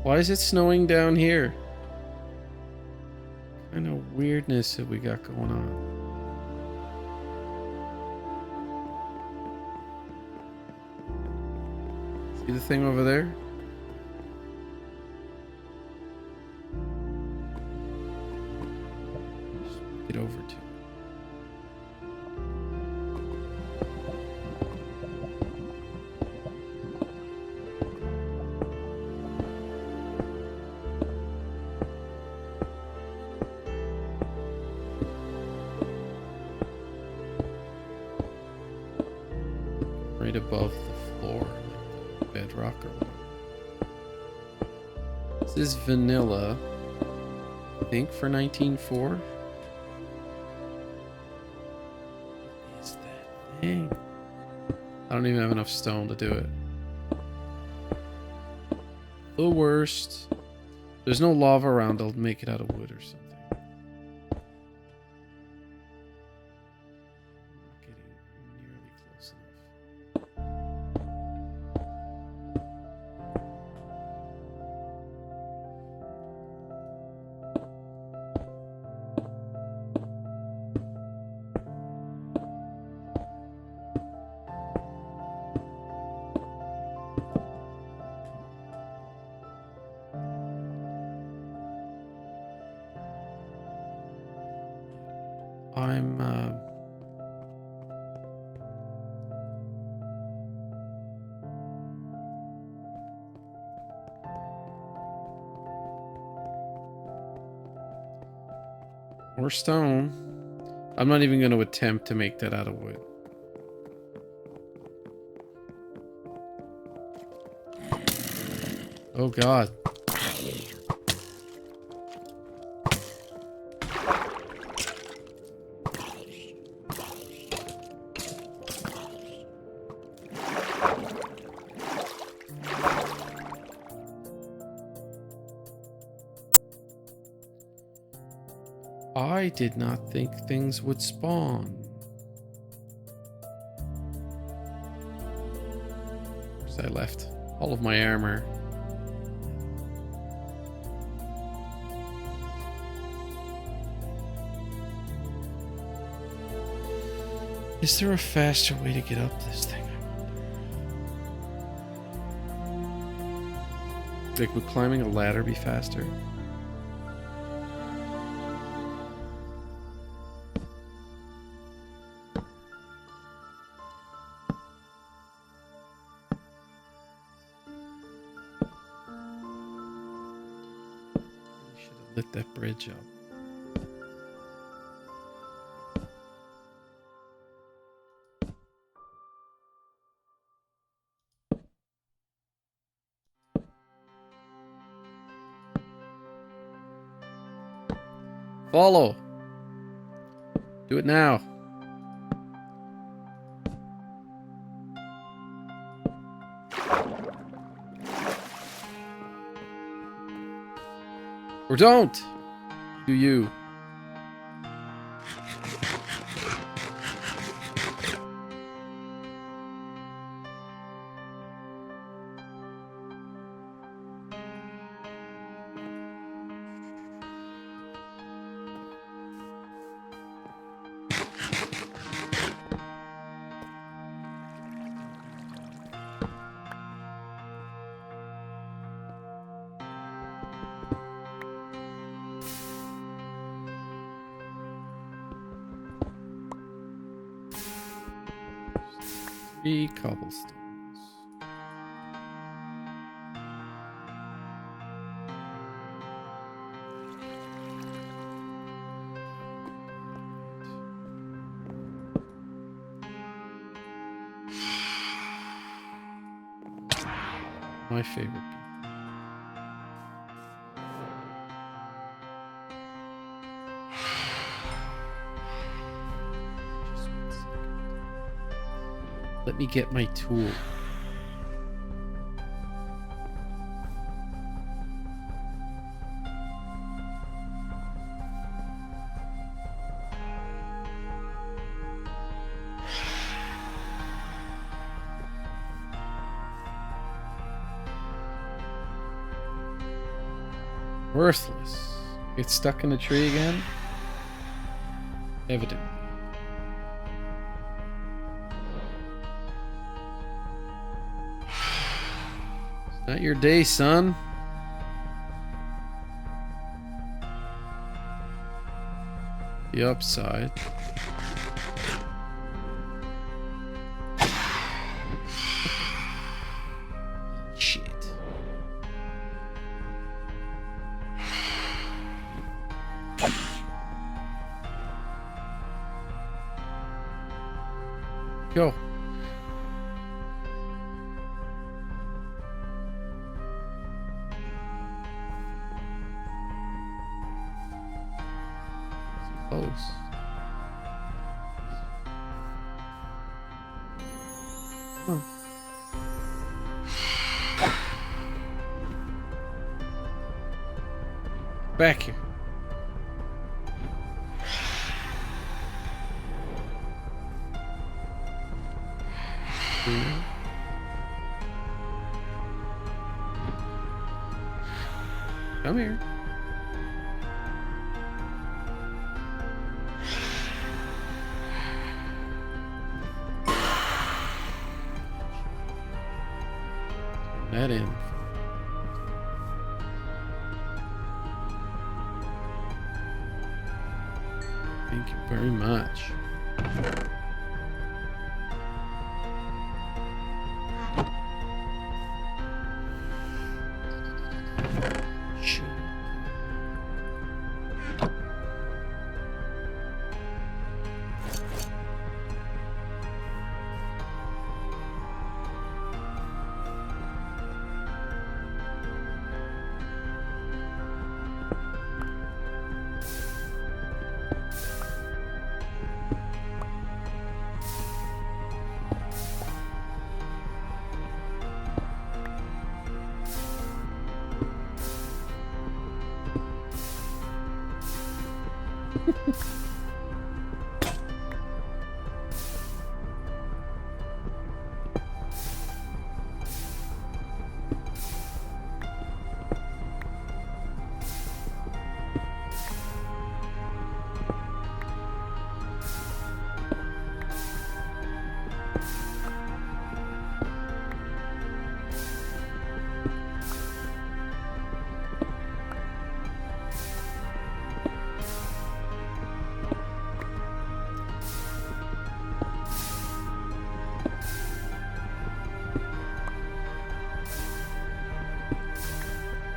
Why is it snowing down here? What kind of weirdness have we got going on? See the thing over there? Just get over to it. Right above the floor, like the bedrock or whatever. This is vanilla, I think, for 19.4. What is that thing? I don't even have enough stone to do it. The worst. There's no lava around, I'll make it out of wood or something. More stone. I'm not even going to attempt to make that out of wood. Oh God. I did not think things would spawn. Where's I left all of my armor. Is there a faster way to get up this thing? Like, would climbing a ladder be faster? Lit that bridge up. Follow. Do it now. Or don't. Do you? Three cobblestones. My favorite people. Let me get my tool. Worthless. Get stuck in a tree again? Evident. It's not your day, son. The upside. Shit. Go. Close. Huh. Back here. Come here. That in. Thank you very much.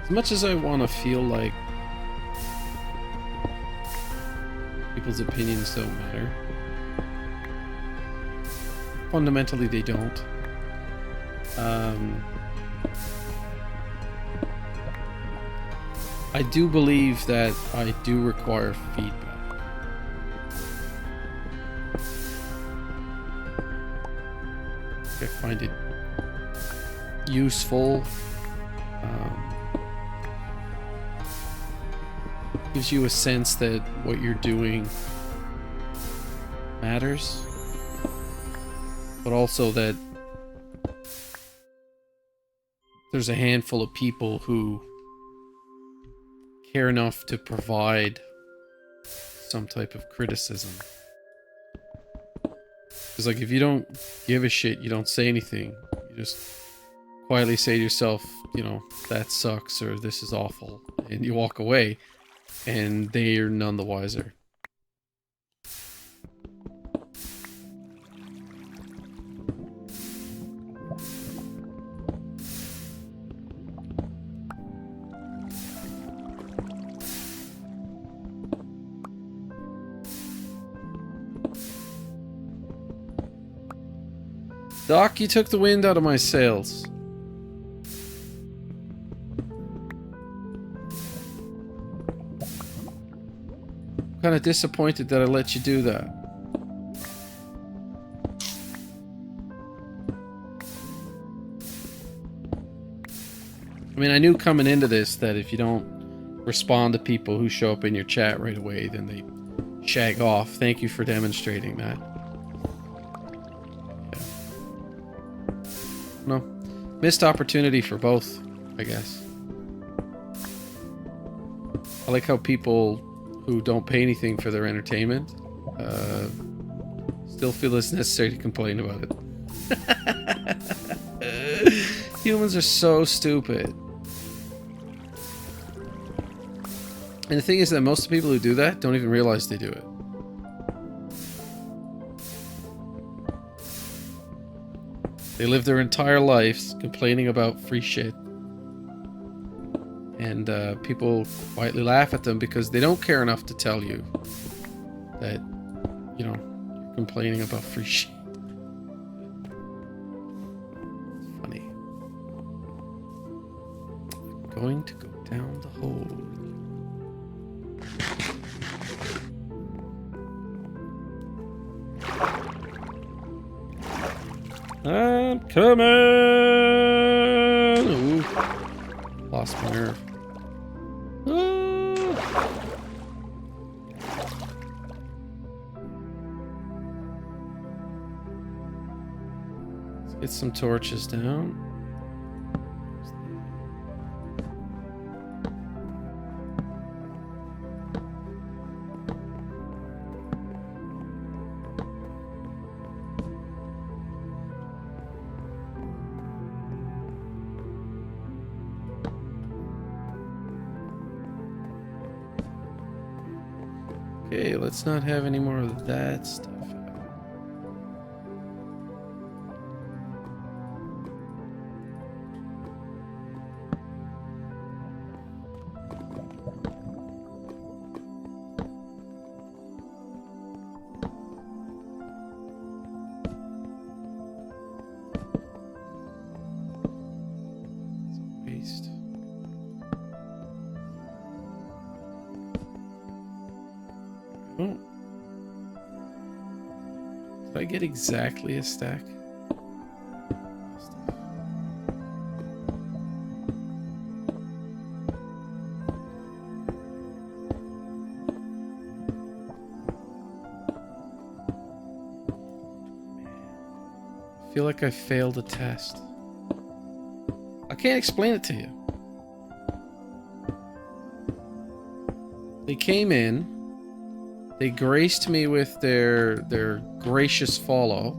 As much as I want to feel like people's opinions don't matter, fundamentally they don't. I do believe that I do require feedback. I find it useful. Gives you a sense that what you're doing matters, but also that there's a handful of people who care enough to provide some type of criticism. Because like, if you don't give a shit, you don't say anything, you just quietly say to yourself, you know, that sucks, or this is awful, and you walk away, and they are none the wiser. Doc, you took the wind out of my sails. I'm kind of disappointed that I let you do that. I mean, I knew coming into this that if you don't respond to people who show up in your chat right away, then they shag off. Thank you for demonstrating that. No. Missed opportunity for both, I guess. I like how people who don't pay anything for their entertainment still feel it's necessary to complain about it. Humans are so stupid. And the thing is that most of the people who do that don't even realize they do it. They live their entire lives complaining about free shit. And people quietly laugh at them because they don't care enough to tell you that, you know, you're complaining about free shit. It's funny. I'm going to go down the hole. I'm coming! Ooh. Lost my nerve. Ah. Let's get some torches down. Okay, let's not have any more of that stuff. It's a waste. Oh. Did I get exactly a stack? I feel like I failed a test. I can't explain it to you. They came in. They graced me with their gracious follow,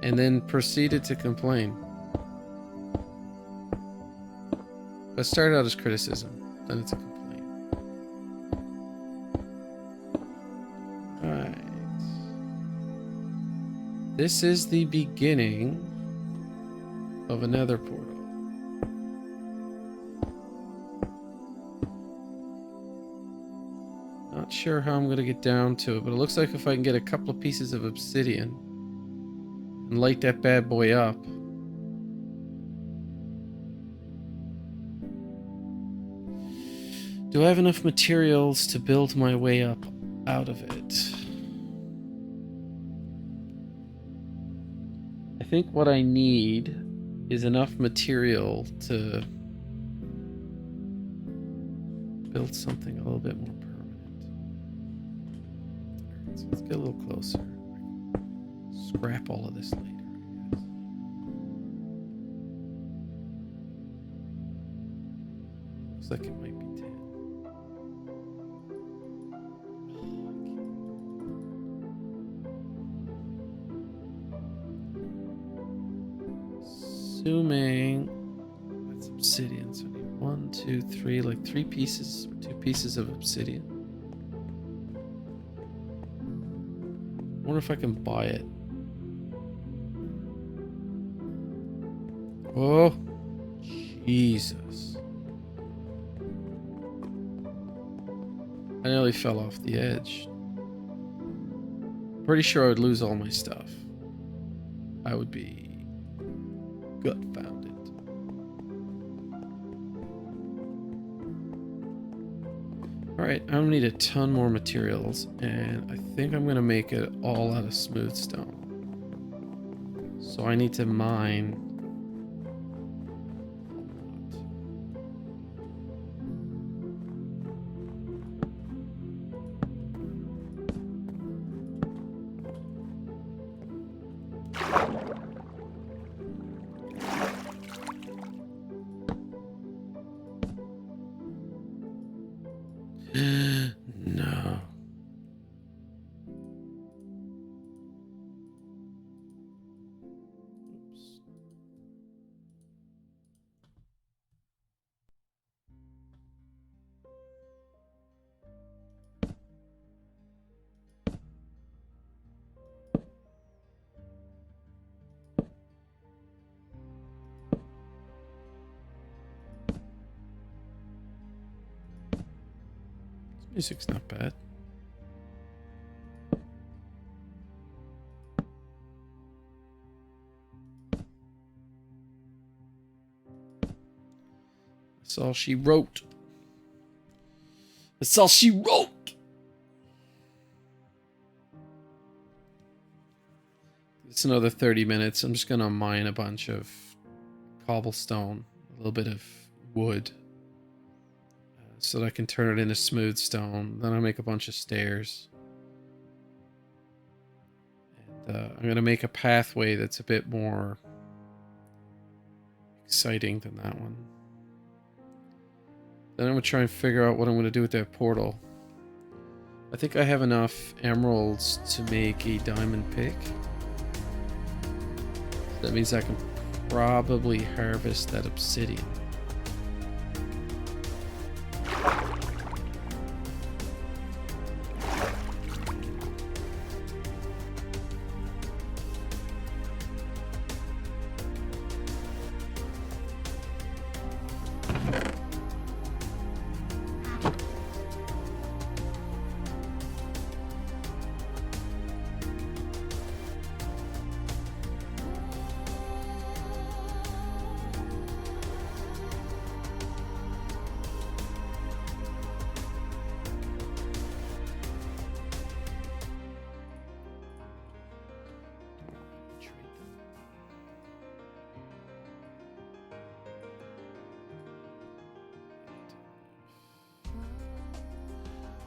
and then proceeded to complain. That started out as criticism, then it's a complaint. Alright. This is the beginning of a nether portal. Not sure how I'm going to get down to it, but it looks like if I can get a couple of pieces of obsidian and light that bad boy up. Do I have enough materials to build my way up out of it? I think what I need is enough material to build something a little bit more permanent. So let's get a little closer. Scrap all of this later, I guess. Looks like it might be 10. Assuming that's obsidian, so I need 1, 2, 3, like 3 pieces or 2 pieces of obsidian. I wonder if I can buy it. Oh, Jesus. I nearly fell off the edge. Pretty sure I would lose all my stuff. I would be gut-founded. Alright, I'm gonna need a ton more materials, and I think I'm gonna make it all out of smooth stone. So I need to mine Music's not bad. That's all she wrote. That's all she wrote. It's another 30 minutes. I'm just gonna mine a bunch of cobblestone, a little bit of wood, so that I can turn it into smooth stone. Then I'll make a bunch of stairs. And I'm gonna make a pathway that's a bit more exciting than that one. Then I'm gonna try and figure out what I'm gonna do with that portal. I think I have enough emeralds to make a diamond pick. That means I can probably harvest that obsidian.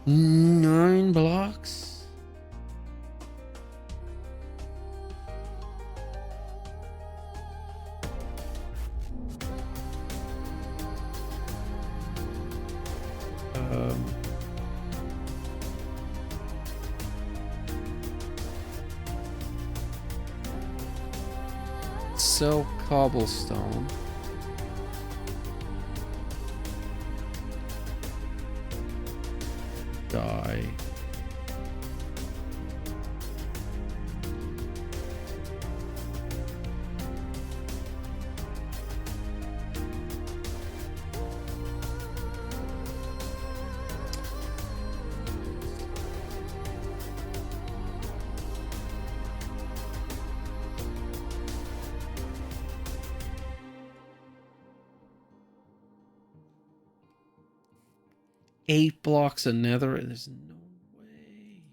Nine blocks. Sell cobblestone. Die. Eight blocks of nether. There's no way.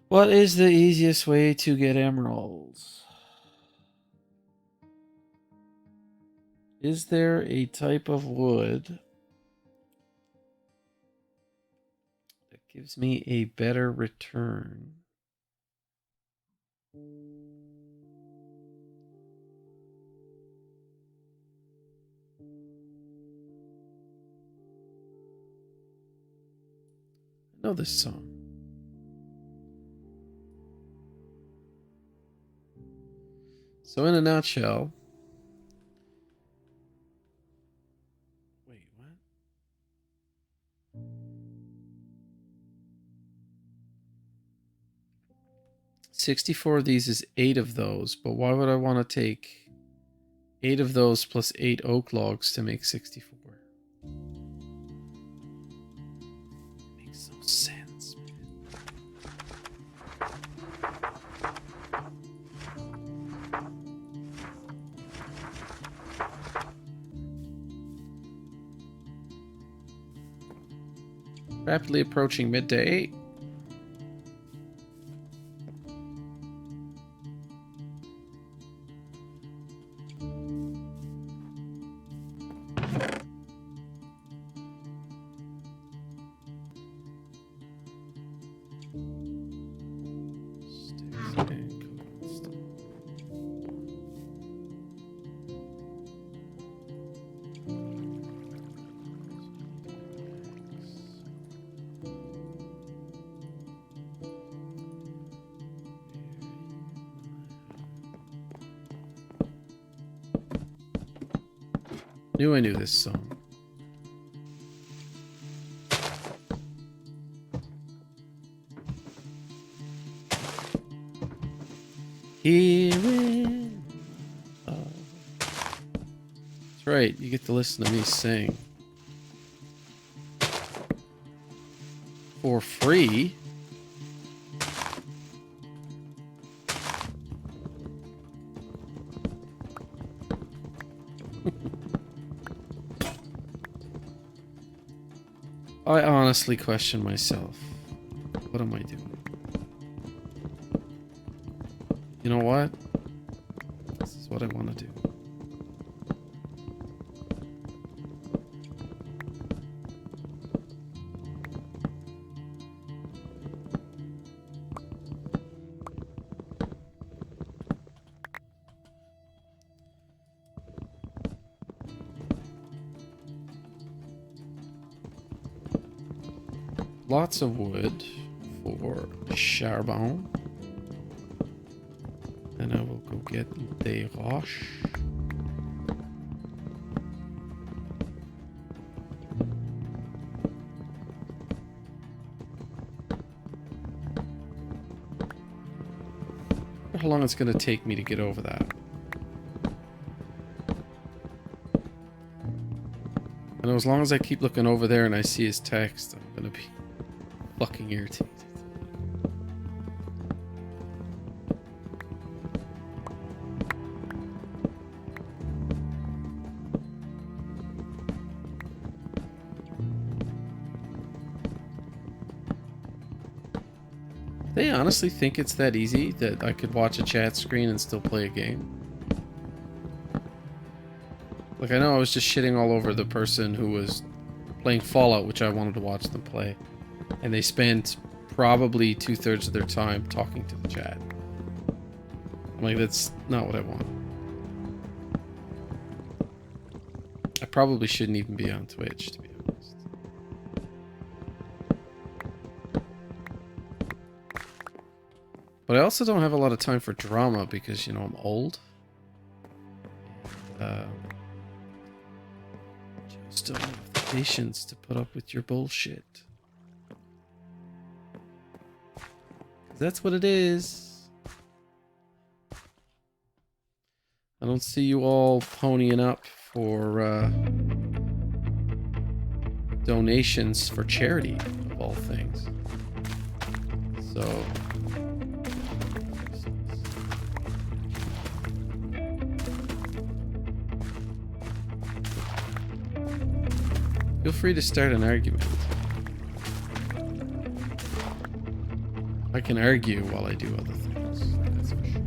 What is the easiest way to get emeralds? Is there a type of wood that gives me a better return? I know this song. So in a nutshell, wait, what? 64 of these is 8 of those, but why would I want to take 8 of those plus 8 oak logs to make 64? Makes no sense, man. Rapidly approaching midday. I knew this song. Here in love. That's right, you get to listen to me sing. for free. I honestly question myself. What am I doing? You know what? This is what I want to do. Lots of wood for charbon. And I will go get the roche. How long it's going to take me to get over that. I know as long as I keep looking over there and I see his text, I'm going to be fucking irritated. They honestly think it's that easy that I could watch a chat screen and still play a game? Like, I know I was just shitting all over the person who was playing Fallout, which I wanted to watch them play. And they spent probably 2/3 of their time talking to the chat. I'm like, that's not what I want. I probably shouldn't even be on Twitch, to be honest. But I also don't have a lot of time for drama because, you know, I'm old. Just don't have the patience to put up with your bullshit. That's what it is. I don't see you all ponying up for donations for charity, of all things. So feel free to start an argument. I can argue while I do other things. That's for sure.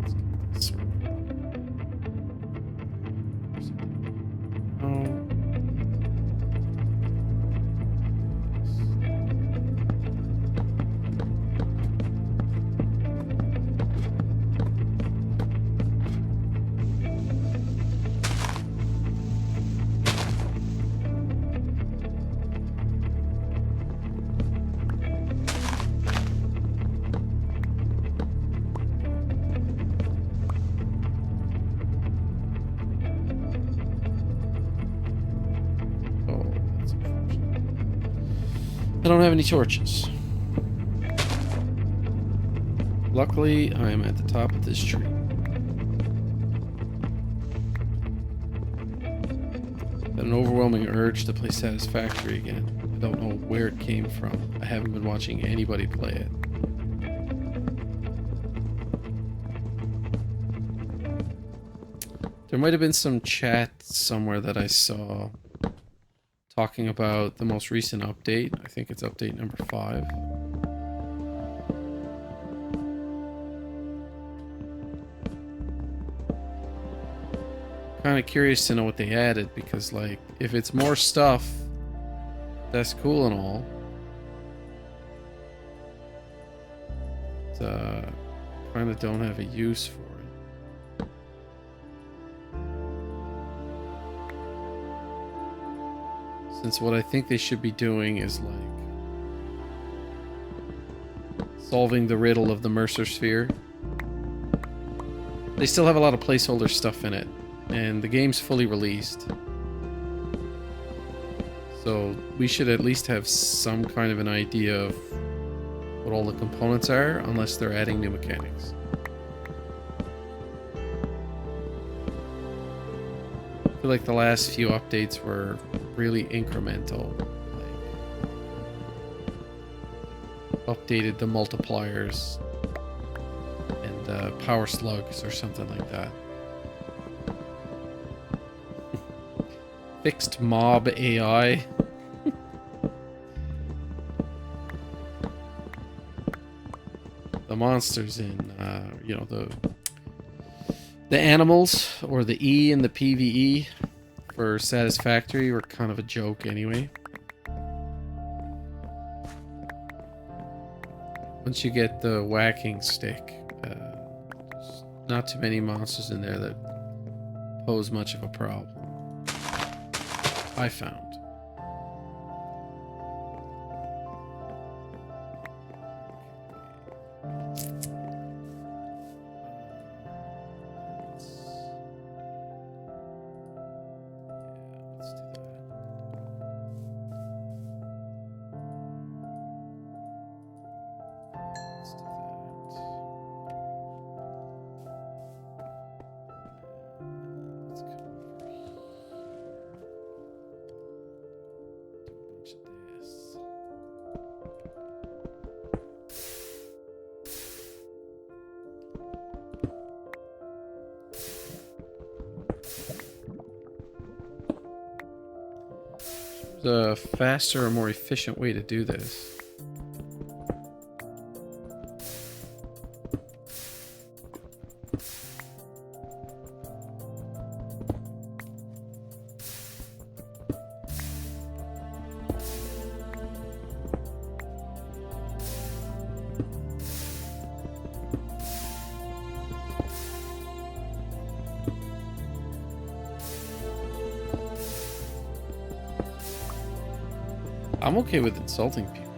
Let's get this one. Oh. I don't have any torches. Luckily, I am at the top of this tree. Got an overwhelming urge to play Satisfactory again. I don't know where it came from. I haven't been watching anybody play it. There might have been some chat somewhere that I saw talking about the most recent update. I think it's update number 5. Kind of curious to know what they added because, like, if it's more stuff, that's cool and all. But, kind of don't have a use for it. Since what I think they should be doing is, like, solving the riddle of the Mercer Sphere. They still have a lot of placeholder stuff in it, and the game's fully released. So we should at least have some kind of an idea of what all the components are, unless they're adding new mechanics. feel like the last few updates were really incremental. Like, updated the multipliers and power slugs or something like that. Fixed mob AI. The monsters in, you know, the animals, or the E in the PvE for Satisfactory, were kind of a joke anyway. Once you get the whacking stick, there's not too many monsters in there that pose much of a problem, I found. A faster or more efficient way to do this. I'm okay with insulting people.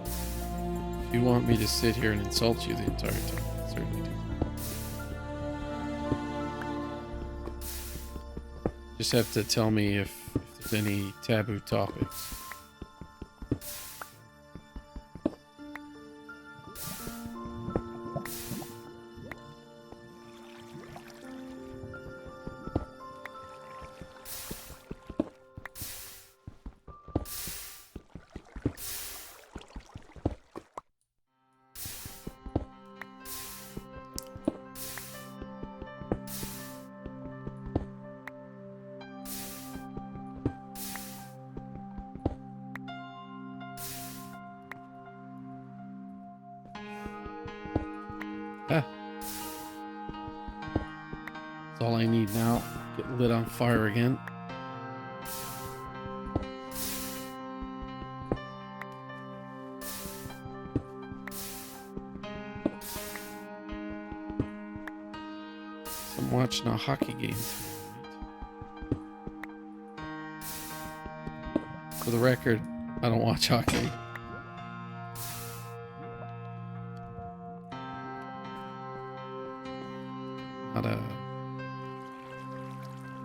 If you want me to sit here and insult you the entire time, I certainly do. Just have to tell me if there's any taboo topics. Ah. That's all I need now. Get lit on fire again. So I'm watching a hockey game tonight. For the record, I don't watch hockey.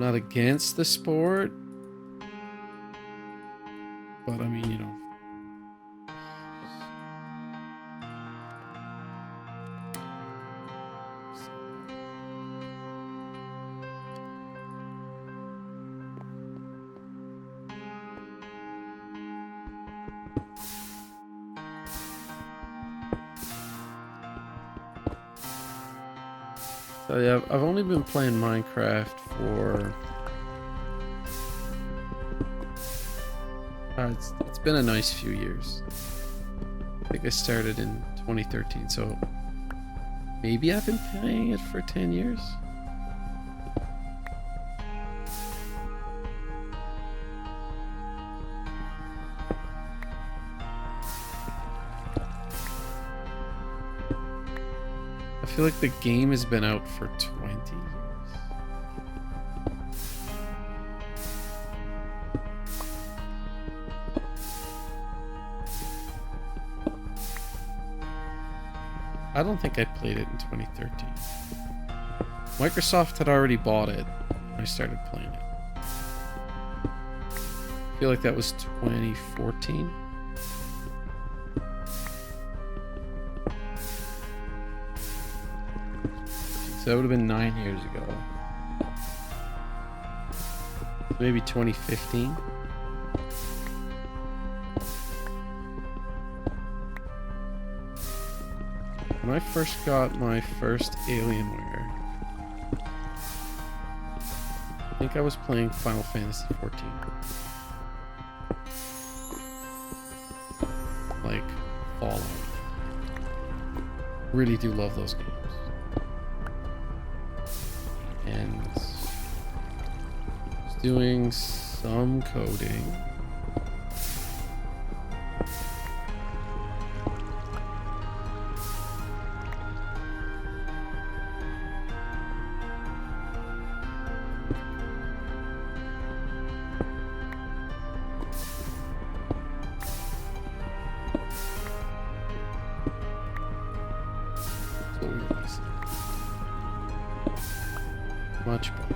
Not against the sport, but I mean, you know. So yeah, I've only been playing Minecraft for... it's been a nice few years. I think I started in 2013, so maybe I've been playing it for 10 years. I feel like the game has been out for 20 years. I don't think I played it in 2013. Microsoft had already bought it when I started playing it. I feel like that was 2014. So that would have been 9 years ago. Maybe 2015. When I first got my first Alienware, I think I was playing Final Fantasy XIV. Like Fallout. Really do love those games. And was doing some coding. Much better.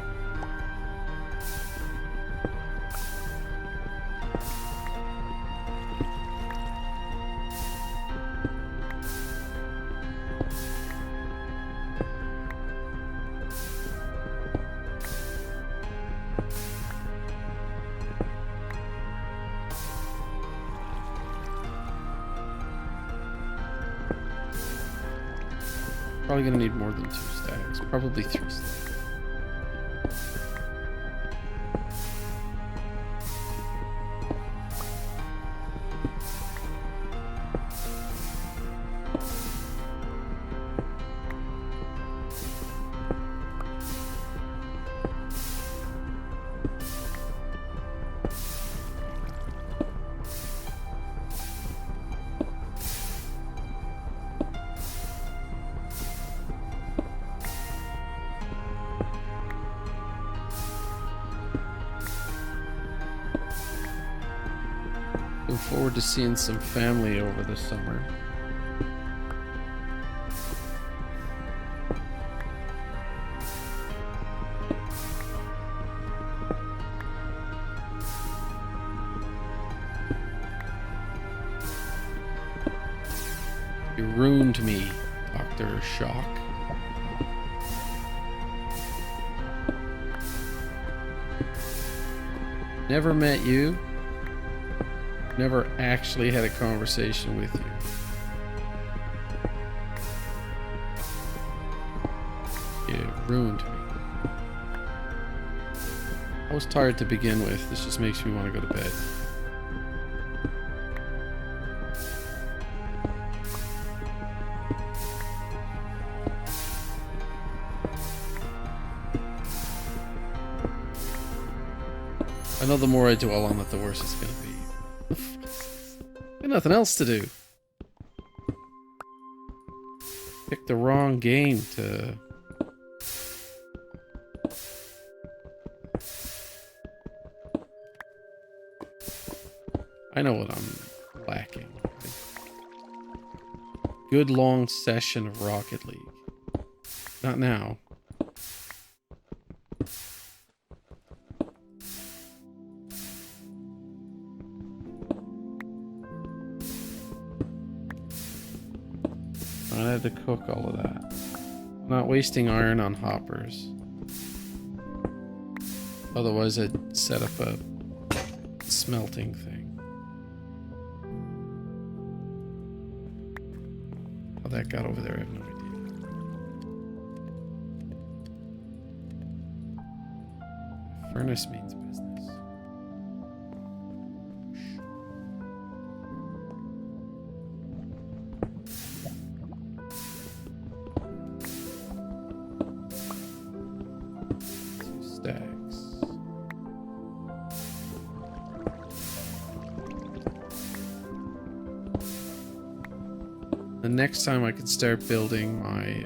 Probably gonna need more than 2 stacks. Probably 3 stacks. Looking forward to seeing some family over the summer. You ruined me, Dr. Shock. Never met you. Never actually had a conversation with you. You ruined me. I was tired to begin with. This just makes me want to go to bed. I know the more I dwell on it, the worse it's going to be. Got nothing else to do. Picked the wrong game to... I know what I'm lacking. Good long session of Rocket League. Not now. I had to cook all of that. Not wasting iron on hoppers. Otherwise I'd set up a smelting thing. How that got over there, I have no idea. Furnace means business. The next time I could start building my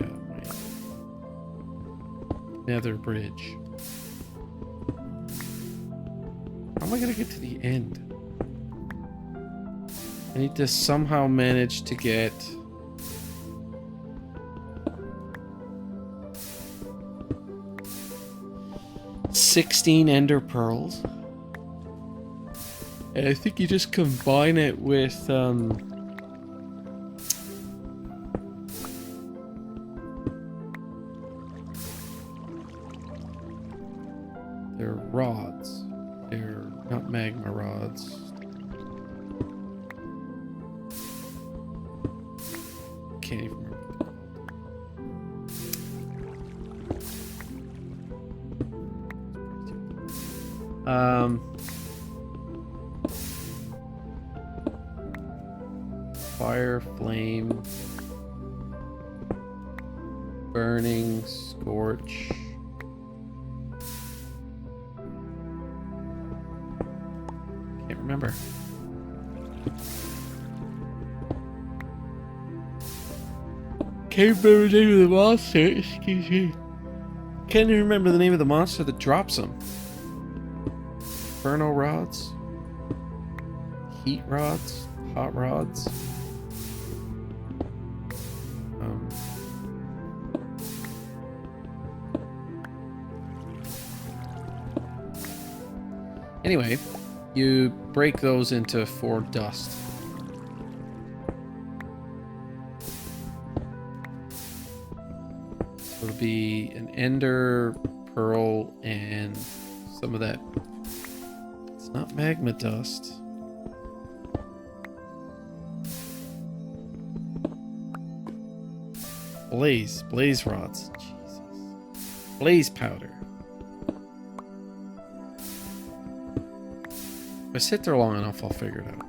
nether bridge. How am I gonna get to the end? I need to somehow manage to get... $16 ender pearls. And I think you just combine it with their rods. magma rods. Can't even remember. Fire, flame, burning, scorch. Can't remember. Can't remember the name of the monster. Excuse me. Can't even remember the name of the monster that drops them. Inferno rods, heat rods, hot rods. Anyway, you break those into 4 dust. So it'll be an ender, pearl, and some of that. It's not magma dust. Blaze rods. Jesus. Blaze powder. If I sit there long enough, I'll figure it out.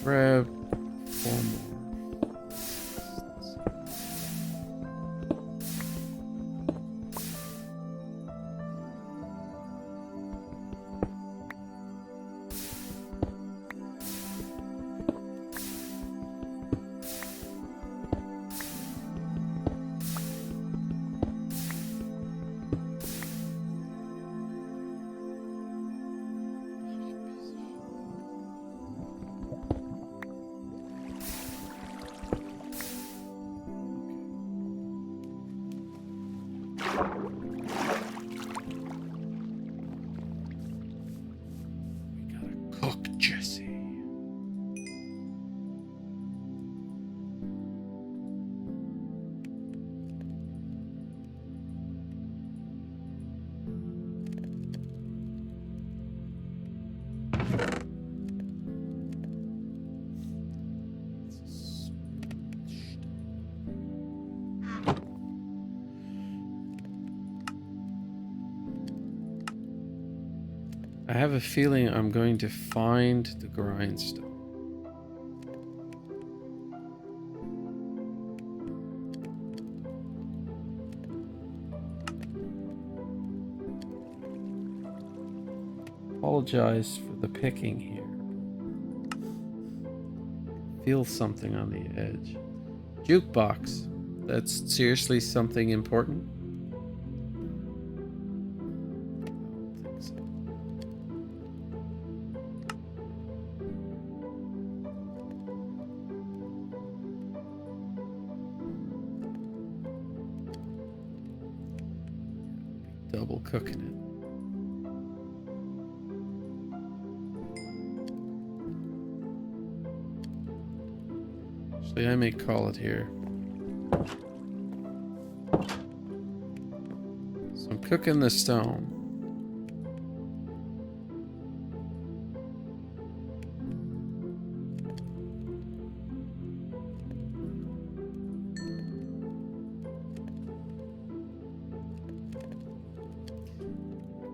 Grab 4 more. I have a feeling I'm going to find the grindstone. Apologize for the picking here. Feel something on the edge. Jukebox. That's seriously something important? Double cooking it. Actually, I may call it here. So I'm cooking the stone.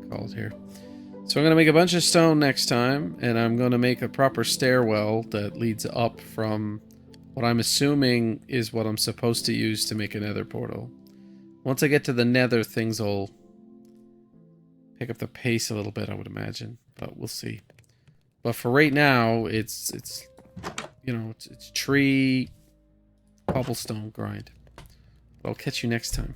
Called here. So I'm going to make a bunch of stone next time, and I'm going to make a proper stairwell that leads up from what I'm assuming is what I'm supposed to use to make a nether portal. Once I get to the nether, things will pick up the pace a little bit, I would imagine, but we'll see. But for right now, it's you know, it's tree cobblestone grind. But I'll catch you next time.